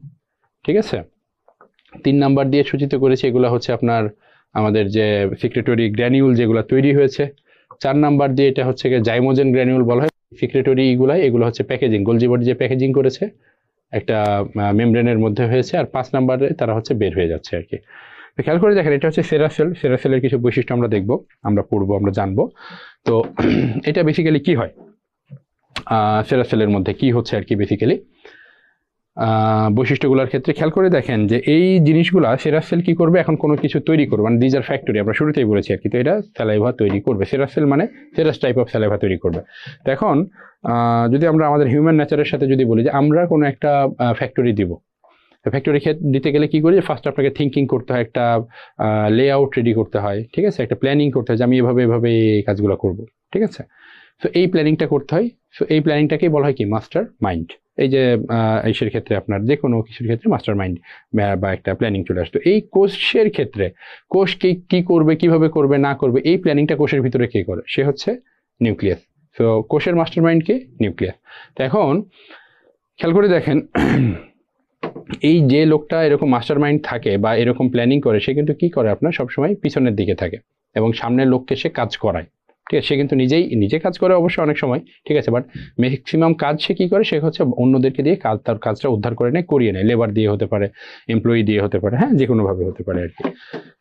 S1: ঠিক আছে, 3 নাম্বার দিয়ে সূচিত করেছি এগুলো হচ্ছে আপনার আমাদের যে সিক্রেটরি গ্র্যানিউল যেগুলো তৈরি হয়েছে। 4 নাম্বার দিয়ে এটা হচ্ছে জাইমোজেন গ্র্যানিউল বলা হয় সিক্রেটরি এগুলো হচ্ছে প্যাকেজিং, গোলজি বডি যে প্যাকেজিং করেছে একটা মেমব্রেনের মধ্যে হয়েছে, আর 5 নাম্বারে তারা হচ্ছে বের হয়ে যাচ্ছে আর কি। তো খেয়াল করে দেখেন এটা হচ্ছে সেরাসেলের কিছু বৈশিষ্ট্য আমরা দেখব, আমরা পড়বো, আমরা জানবো। তো এটা বেসিক্যালি কি হয়, সেরাসেলের মধ্যে কি হচ্ছে আর কি বেসিক্যালি বৈশিষ্ট্যগুলোর ক্ষেত্রে খেয়াল করে দেখেন যে এই জিনিসগুলা সেরাস সেল কি করবে, এখন কোনো কিছু তৈরি করবে, মানে দিজ আর ফ্যাক্টরি, আমরা শুরুতেই বলেছি আর কি। তো এটা স্যালাইভা তৈরি করবে, সেরাস সেল মানে সেরাস টাইপ অফ স্যালাইভা তৈরি করবে। তো এখন যদি আমরা আমাদের হিউম্যান নেচারের সাথে যদি বলি যে আমরা কোনো একটা ফ্যাক্টরি দিব, ফ্যাক্টরি দিতে গেলে কি করি, ফার্স্ট আপনাকে থিঙ্কিং করতে হয়, একটা লেআউট রেডি করতে হয়। ঠিক আছে, একটা প্ল্যানিং করতে হয় যে আমি এভাবে এই কাজগুলো করব। ঠিক আছে, সো এই প্ল্যানিংটা করতে হয়। সো এই প্ল্যানিংটাকেই বলা হয় কি মাস্টার মাইন্ড। এই যে এইসের ক্ষেত্রে আপনার যে কোনো কিছুর ক্ষেত্রে মাস্টার মাইন্ড বা একটা প্ল্যানিং চলে আসতো। এই কোষের ক্ষেত্রে কোষ কি করবে, কিভাবে করবে না করবে, এই প্ল্যানিংটা কোষের ভিতরে কে করে? সে হচ্ছে নিউক্লিয়াস। সো কোষের মাস্টার মাইন্ড কি? নিউক্লিয়াস। তো এখন খেয়াল করে দেখেন এই যে লোকটা এরকম মাস্টার মাইন্ড থাকে বা এরকম প্ল্যানিং করে, সে কিন্তু কি করে আপনার সবসময় পিছনের দিকে থাকে এবং সামনের লোককে সে কাজ করায়। ঠিক আছে, সে কিন্তু নিজে কাজ করে অবশ্যই অনেক সময়। ঠিক আছে, বাট ম্যাক্সিমাম কাজ সে কি করে, সে হচ্ছে অন্যদেরকে দিয়ে তার কাজটা উদ্ধার করে নেয়, করিয়ে নেয়, লেবার দিয়ে হতে পারে, এমপ্লয়ি দিয়ে হতে পারে, হ্যাঁ, যে কোনোভাবে হতে পারে আর কি।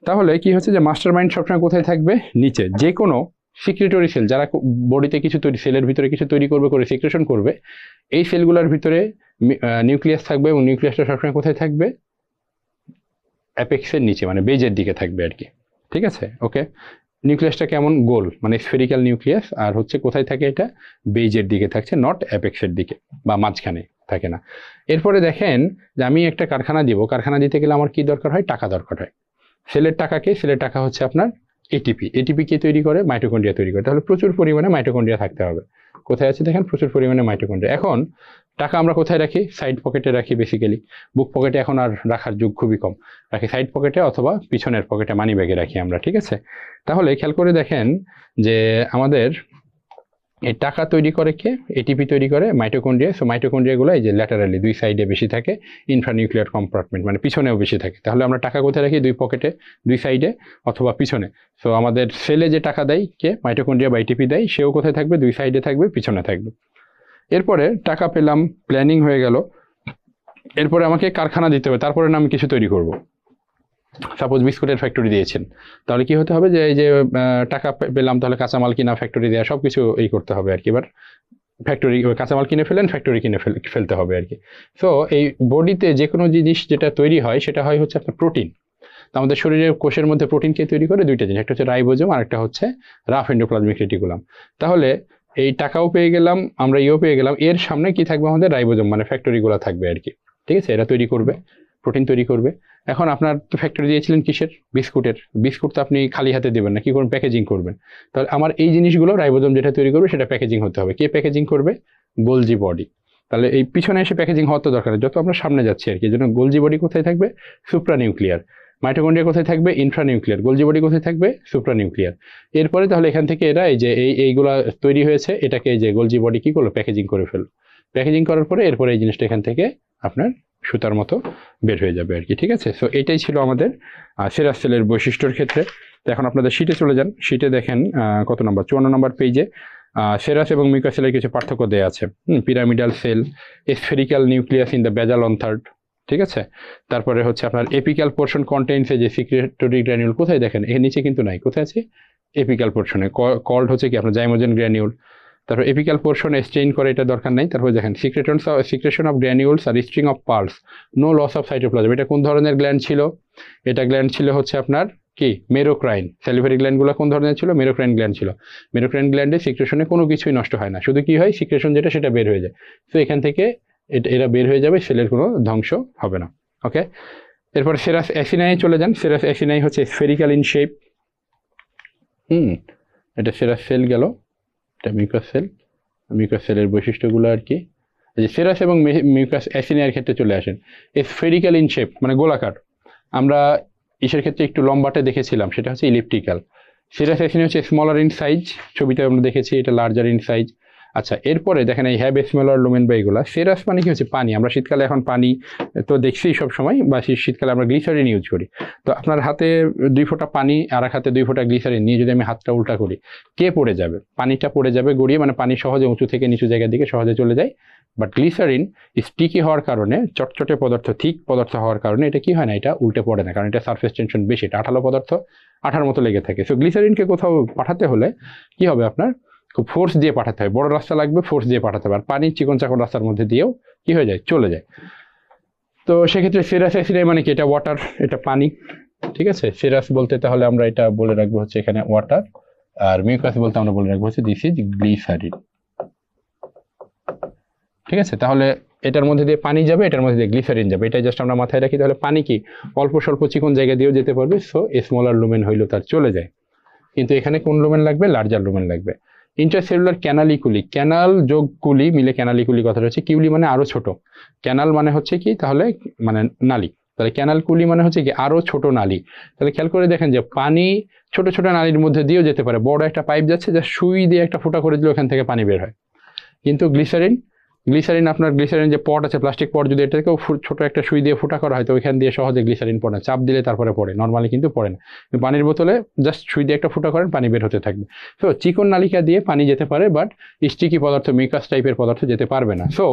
S1: তাহলে কি হচ্ছে যে মাস্টার মাইন্ড সবসময় কোথায় থাকবে? নিচে। যে কোনো সিক্রেটরি সেল যারা বডিতে কিছু সেলের ভিতরে কিছু তৈরি করবে, করে সিক্রেশন করবে, এই সেলগুলোর ভিতরে নিউক্লিয়াস থাকবে এবং নিউক্লিয়াসটা সবসময় কোথায় থাকবে? অ্যাপেক্সের নিচে, মানে বেজের দিকে থাকবে আর কি। ঠিক আছে, ওকে। নিউক্লিয়াসটা কেমন? গোল, মানে স্ফেরিক্যাল নিউক্লিয়াস, আর হচ্ছে কোথায় থাকে? এটা বেজের দিকে থাকছে, নট অ্যাপেক্সের দিকে বা মাঝখানে থাকে না। এরপরে দেখেন যে আমি একটা কারখানা দিব, কারখানা দিতে গেলে আমার কি দরকার হয়? টাকা দরকার হয়। সেলের টাকা হচ্ছে আপনার এটিপি কে তৈরি করে? মাইটোকন্ড্রিয়া তৈরি করে। তাহলে প্রচুর পরিমাণে মাইটোকন্ড্রিয়া থাকতে হবে। কোথায় আছে দেখেন? প্রচুর পরিমাণে মাইটোকন্ড্রিয়া। এখন টাকা আমরা কোথায় রাখি? সাইড পকেটে রাখি বেসিক্যালি। বুক পকেটে এখন আর রাখার যুগ খুবই কম, রাখি সাইড পকেটে অথবা পিছনের পকেটে, মানি ব্যাগে রাখি আমরা। ঠিক আছে, তাহলে খেয়াল করে দেখেন যে আমাদের এই টাকা তৈরি করে কে? এটিপি তৈরি করে মাইটোকন্ড্রিয়া। সো মাইটোকন্ড্রিয়াগুলো এই যে ল্যাটারালি দুই সাইডে বেশি থাকে, ইনফ্রানিউক্লিয়ার কম্পার্টমেন্ট মানে পিছনেও বেশি থাকে। তাহলে আমরা টাকা কোথায় রাখি? দুই পকেটে, দুই সাইডে অথবা পিছনে। সো আমাদের সেলে যে টাকা দেয় কে? মাইটোকন্ড্রিয়া বা এটিপি দেয়, সেও কোথায় থাকবে? দুই সাইডে থাকবে, পিছনে থাকবে। এরপরে টাকা পেলাম, প্ল্যানিং হয়ে গেল, এরপরে আমাকে কারখানা দিতে হবে, তারপরে না আমি কিছু তৈরি করব। সাপোজ বিস্কুটের ফ্যাক্টরি দিয়েছেন, তাহলে কি হতে হবে যে এই যে টাকা পেলাম, তাহলে কাঁচামাল কিনা, ফ্যাক্টরি দেওয়া, সব কিছু এই করতে হবে আর কি। এবার ফ্যাক্টরি কাঁচামাল কিনে ফেলেন, ফ্যাক্টরি কিনে ফেলতে হবে আর কি। সো এই বডিতে যে কোনো জিনিস যেটা তৈরি হয় সেটা হয় হচ্ছে আপনার প্রোটিন। আমাদের শরীরের কোষের মধ্যে প্রোটিন কে তৈরি করে? দুইটা জিনিস, একটা হচ্ছে রাইবোজোম আর একটা হচ্ছে রাফ এন্ডোপ্লাজমিক রেটিকুলাম। তাহলে এই টাকাও পেয়ে গেলাম আমরা, পেয়ে গেলাম, এর সামনে কি থাকবে? আমাদের রাইবোজোম মানে ফ্যাক্টরিগুলো থাকবে আর কি। ঠিক আছে, এরা তৈরি করবে, প্রোটিন তৈরি করবে। এখন আপনার তো ফ্যাক্টরি দিয়েছিলেন কিসের? বিস্কুটের। বিস্কুট তো আপনি খালি হাতে দেবেন না, কি করবেন? প্যাকেজিং করবেন। তাহলে আমার এই জিনিসগুলো রাইবোজোম যেটা তৈরি করবে সেটা প্যাকেজিং হতে হবে। কে প্যাকেজিং করবে? Golgi body. তাহলে এই পিছনে এসে প্যাকেজিং হওয়ার তো দরকার, যত আমরা সামনে যাচ্ছি আর কি। এই জন্য গোলজি বডি কোথায় থাকবে? সুপ্রানিউক্লিয়ার। মাইটোকন্ড্রিয়া কোথায় থাকবে? ইনফ্রানিউক্লিয়ার। গোলজি বডি কোথায় থাকবে? সুপ্রানিউক্লিয়ার। এরপরে তাহলে এখান থেকে এরা এই যে এইগুলা তৈরি হয়েছে, এটাকে এই যে গোলজি বডি কি করলো? প্যাকেজিং করে ফেললো। প্যাকেজিং করার পরে এরপরে এই জিনিসটা এখান থেকে আপনার সুতার মতো বের হয়ে যাবে আর কি, ঠিক আছে। সো এটাই ছিল আমাদের সেরাস সেলের বৈশিষ্ট্যর ক্ষেত্রে। তো এখন আপনাদের শিটে চলে যান, শিটে দেখেন কত নম্বর, 54 নম্বর পেজে সেরাস এবং মিউকাস সেলের কিছু পার্থক্য দেওয়া আছে। Pyramidal cell, spherical nucleus in the basal on third, ঠিক আছে। তারপরে হচ্ছে আপনার এপিক্যাল পোর্শন কন্টেইনস যে সিক্রেটরি গ্র্যানিউল, কোথায় দেখেন এর নিচে কিন্তু নাই, কোথায় আছে এপিক্যাল পোর্শনে, কল্ড হচ্ছে কি আপনার জাইমোজেন গ্র্যানিউল। তারপর এপিক্যাল পোর্শন স্টেইন করে, এটা দরকার নাই। তারপর দেখেন সিক্রেশন অফ গ্র্যানিউলস আর string of pearls, no loss of cytoplasm. এটা কোন ধরনের গ্ল্যান্ড ছিল, এটা গ্ল্যান্ড ছিল হচ্ছে আপনার কি মেরোক্রাইন। স্যালিভারি গ্ল্যান্ডগুলো কোন ধরনের ছিল, মেরোক্রাইন গ্ল্যান্ড ছিল। মেরোক্রাইন গ্ল্যান্ডে সিক্রেশনে কোনো কিছুই নষ্ট হয় না, শুধু কি হয় সিক্রেশন যেটা সেটা বের হয়ে যায়। তো এখান থেকে এরা বের হয়ে যাবে, সেলের কোনো ধ্বংস হবে না। ওকে, এরপর সেরাস অ্যাসিনাই চলে যান। সেরাস অ্যাসিনাই হচ্ছে স্ফেরিক্যাল ইন শেপ। এটা সেরাস সেল গেল, এটা মিউকাস সেল। মিউকাস সেলের বৈশিষ্ট্যগুলো আর কি, যে সেরাস এবং মিউকাস অ্যাসিনাইয়ের ক্ষেত্রে চলে আসেন। স্ফেরিক্যাল ইন শেপ মানে গোলাকার। আমরা ইসের ক্ষেত্রে একটু লম্বাটে দেখেছিলাম, সেটা হচ্ছে ইলিপ্টিক্যাল। সেরাস অ্যাসিনাই হচ্ছে স্মলার ইন সাইজ, ছবিতে আমরা দেখেছি এটা লার্জার ইন সাইজ। আচ্ছা, এরপরে দেখেন এই হ্যাভ স্মলার লুমেন বা এগুলা। সেরাস মানে কি হচ্ছে পানি, আমরা শীতকালে এখন পানি তো দেখছি সব সময়, বা শীতকালে আমরা গ্লিসারিন ইউজ করি। তো আপনার হাতে 2 ফোঁটা পানি আর এক হাতে 2 ফোঁটা গ্লিসারিন নিয়ে যদি আমি হাতটা উল্টা করি, কে পড়ে যাবে, পানিটা পড়ে যাবে গড়িয়ে, মানে পানি সহজে উঁচু থেকে নিচু জায়গার দিকে সহজে চলে যায়। বাট গ্লিসারিন স্টিকি হওয়ার কারণে, চটচটে পদার্থ, থিক পদার্থ হওয়ার কারণে এটা কি হয় না, এটা উল্টে পড়ে না, কারণ এটা সারফেস টেনশন বেশি, এটা আঠালো পদার্থ, আঠার মতো লেগে থাকে। সো গ্লিসারিনকে কোথাও পাঠাতে হলে কি হবে, আপনার খুব ফোর্স দিয়ে পাঠাতে হয়, বড় রাস্তা লাগবে, ফোর্স দিয়ে পাঠাতে হবে। আর পানি চিকন চাকন রাস্তার মধ্যে দিয়েও কি হয়ে যায়, চলে যায়। তো সেক্ষেত্রে সেরাস অ্যাসিনাই মানে কি, এটা ওয়াটার, এটা পানি, ঠিক আছে। সেরাস বলতে তাহলে আমরা এটা বলে রাখবো হচ্ছে এখানে ওয়াটার, আর মিউকাস বলতে আমরা বলে রাখবো হচ্ছে দিস ইজ গ্লিসারিন, ঠিক আছে। তাহলে এটার মধ্যে দিয়ে পানি যাবে, এটার মধ্যে দিয়ে গ্লিসারিন যাবে, এটা জাস্ট আমরা মাথায় রাখি। তাহলে পানি কি অল্প স্বল্প চিকন জায়গা দিয়েও যেতে পারবে, সো স্মলার লুমেন হইলেও তার চলে যায়। কিন্তু এখানে কোন লুমেন লাগবে, লার্জার লুমেন লাগবে। ইন্টারসেলুলার ক্যানালিকুলি, ক্যানাল যোগ কুলি মিলে ক্যানালিকুলি কথাটা হচ্ছে, কিউলি মানে আরো ছোট, ক্যানাল মানে হচ্ছে কি তাহলে মানে নালী, তাহলে ক্যানাল কুলি মানে হচ্ছে কি আরো ছোট নালী। তাহলে খেয়াল করে দেখেন যে পানি ছোট ছোট নালীর মধ্যে দিয়েও যেতে পারে, বড় একটা পাইপ যাচ্ছে, যা সুই দিয়ে একটা ফুটা করে দিলে ওখান থেকে পানি বের হয়। কিন্তু গ্লিসারিন আপনার গ্লিসারিন যে পট আছে, প্লাস্টিক পট, যদি এটাকেও ছোট একটা সুই দিয়ে ফুটা করা হয় তো ওইখান দিয়ে সহজে গ্লিসারিন পড়ে না, চাপ দিলে তারপরে পড়ে, নর্মালি কিন্তু পড়ে না। পানির বোতলে জাস্ট সুই দিয়ে একটা ফুটা করেন, পানি বের হতে থাকবে। সো চিকন নালিকা দিয়ে পানি যেতে পারে, বাট স্টিকি পদার্থ, মিউকাস টাইপের পদার্থ যেতে পারবে না। সো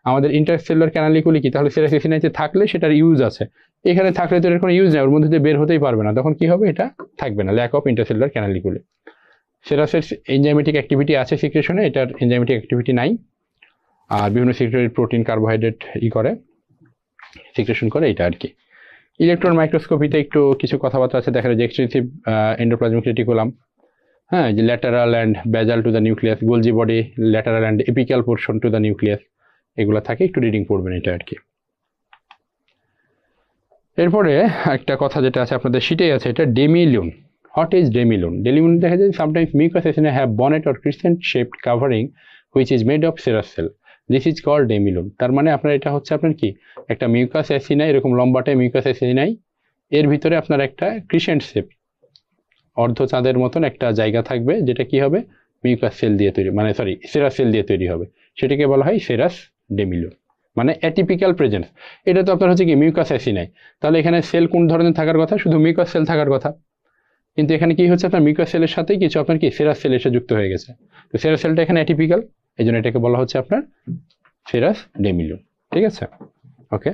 S1: আমাদের ইন্টারসেলুলার ক্যানালিকুলি কি, তাহলে সেরাস অ্যাসিনাইতে থাকলে সেটার ইউজ আছে, এখানে থাকলে তো এর কোনো ইউজ নেই, ওর মধ্যে দিয়ে বের হতেই পারবে না, তখন কি হবে, এটা থাকবে না, ল্যাক অফ ইন্টারসেলুলার ক্যানালিকুলি। সেরাসের এনজাইমেটিক অ্যাক্টিভিটি আছে সিক্রেশনে, এটার এনজাইমেটিক অ্যাক্টিভিটি নাই। আর বিভিন্ন সিক্রেটরি প্রোটিন, কার্বোহাইড্রেট করে সিক্রেশন করে, এটা আর কি। ইলেকট্রন মাইক্রোস্কোপিতে একটু কিছু কথাবার্তা আছে, দেখা যায় যে এক্সটেন্সিভ এন্ডোপ্লাজমিক রেটিকুলাম, হ্যাঁ, যে ল্যাটারাল অ্যান্ড বেজাল to the nucleus, Golgi body, lateral and apical portion to the nucleus, এগুলো থাকে, একটু রিডিং পড়বেন এটা আর কি। এরপরে একটা কথা যেটা আছে আপনাদের শিটেই আছে, এটা ডেমিলুন। What is ডেমিলুন? ডেমিলুন দেখা যায় sometimes mucous acini have bonnet or crescent shaped covering which is made of serous cell, this is called demilune. তার মানে আপনার এটা হচ্ছে আপনার কি, একটা মিউকাস অ্যাসিনাই, এরকম লম্বাটে মিউকাস অ্যাসিনাই, এর ভিতরে আপনার একটা ক্রিসেন্ট শেপ, অর্ধ চাঁদের মতন একটা জায়গা থাকবে, যেটা কি হবে, মিউকাস সেল দিয়ে তৈরি, মানে সরি সেরাস সেল দিয়ে তৈরি হবে, সেটাকে বলা হয় সেরাস ডেমিলুন, মানে অ্যাটিপিক্যাল প্রেজেন্স। এটা তো আপনার হচ্ছে কি মিউকাস অ্যাসিনাই, তাহলে এখানে সেল কোন ধরনের থাকার কথা, শুধু মিউকাস সেল থাকার কথা, কিন্তু এখানে কি হচ্ছে, আপনার মিউকাস সেলের সাথেই কিছু আপনার কি সেরাস সেল এসে যুক্ত হয়ে গেছে। তো সেরাস সেলটা এখানে অ্যাটিপিক্যাল, এই জন্য এটাকে বলা হচ্ছে আপনার সেরাস ডেমিলুন, ঠিক আছে। ওকে,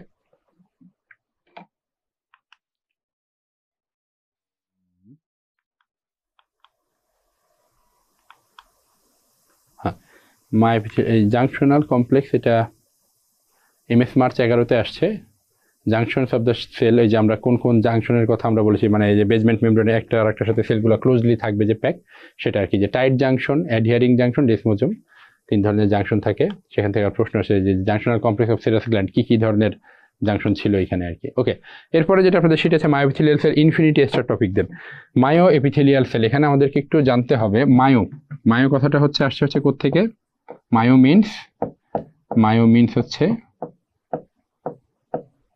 S1: হ্যাঁ, জাংশনাল কমপ্লেক্স, এটা MS মার্চ 11-তে আসছে। জাংশনস অফ দ্য সেল, এই যে আমরা কোন কোন জাংশনের কথা আমরা বলেছি, মানে এই যে বেসমেন্ট মেমব্রেনে একটা আর একটা সাথে সেলগুলো ক্লোজলি থাকবে যে প্যাক, সেটা আর কি, যে টাইট জাংশন, অ্যাডহিয়ারিং জাংশন, ডেসমোজোম, 3 ধরনের জাংশন থাকে। সেখান থেকে প্রশ্ন আসে যে junctional complex of serous gland কি ধরনের জাংশন ছিল এখানে আর কি। ওকে, এরপরে যেটা আপনাদের সেটা আছে মায়োএপিথেলিয়াল সেল, ইনফিনিটি এস্টার টপিক দেন। মায়ো এপিথেলিয়াল সেল, এখানে আমাদেরকে একটু জানতে হবে মায়ো কথাটা আসছে হচ্ছে কোত্থেকে, মায়ো মিনস হচ্ছে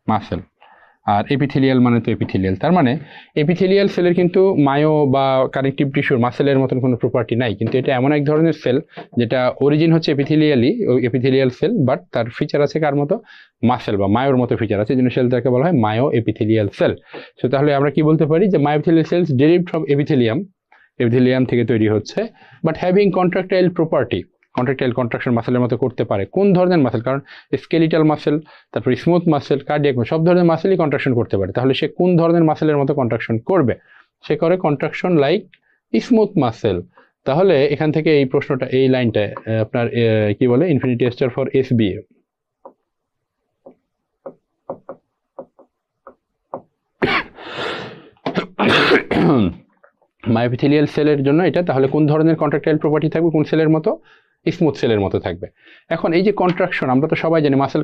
S1: মাসেল। আর এপিথেলিয়াল মানে তো এপিথেলিয়াল, তার মানে এপিথেলিয়াল সেলের কিন্তু মায়ো বা কানেকটিভ টিস্যুর মাসেলের মতন কোনো প্রপার্টি নাই, কিন্তু এটা এমন এক ধরনের সেল যেটা অরিজিন হচ্ছে এপিথেলিয়ালি, ওই এপিথেলিয়াল সেল, বাট তার ফিচার আছে কার মতো, মাসেল বা মায়োর মতো ফিচার আছে, এই জন্য সেলটাকে বলা হয় মায়ো এপিথেলিয়াল সেল। সো তাহলে আমরা কি বলতে পারি যে মায়োএপিথেলিয়াল সেলস ডেরিভড ফ্রম এপিথেলিয়াম, এপিথেলিয়াম থেকে তৈরি হচ্ছে, বাট হ্যাভিং কন্ট্রাকটাইল প্রপার্টি, কন্ট্রাকটাইল কন্ট্রাকশন মাসেলের মতো করতে পারে। কোন ধরনের মাসেল? কারণ স্কেলিটাল মাসেল, তারপর স্মুথ মাসেল, কার্ডিয়াক মাসেল, সব ধরনের মাসেলই কন্ট্রাকশন করতে পারে। তাহলে সে কোন ধরনের মাসেলের মতো কন্ট্রাকশন করবে? সে করে কন্ট্রাকশন লাইক স্মুথ মাসেল। তাহলে এখান থেকে এই প্রশ্নটা, এই লাইনটা আপনার কি বলে, ইনফিনিটি স্টার ফর এসবি, মায়োএপিথেলিয়াল সেলের জন্য এটা। তাহলে কোন ধরনের কন্ট্রাকটাইল প্রপার্টি থাকবে, কোন সেলের মতো? স্মুথ সেলের মতো থাকবে। এখন এই যে কন্ট্রাকশন, আমরা তো সবাই জানি মাসেল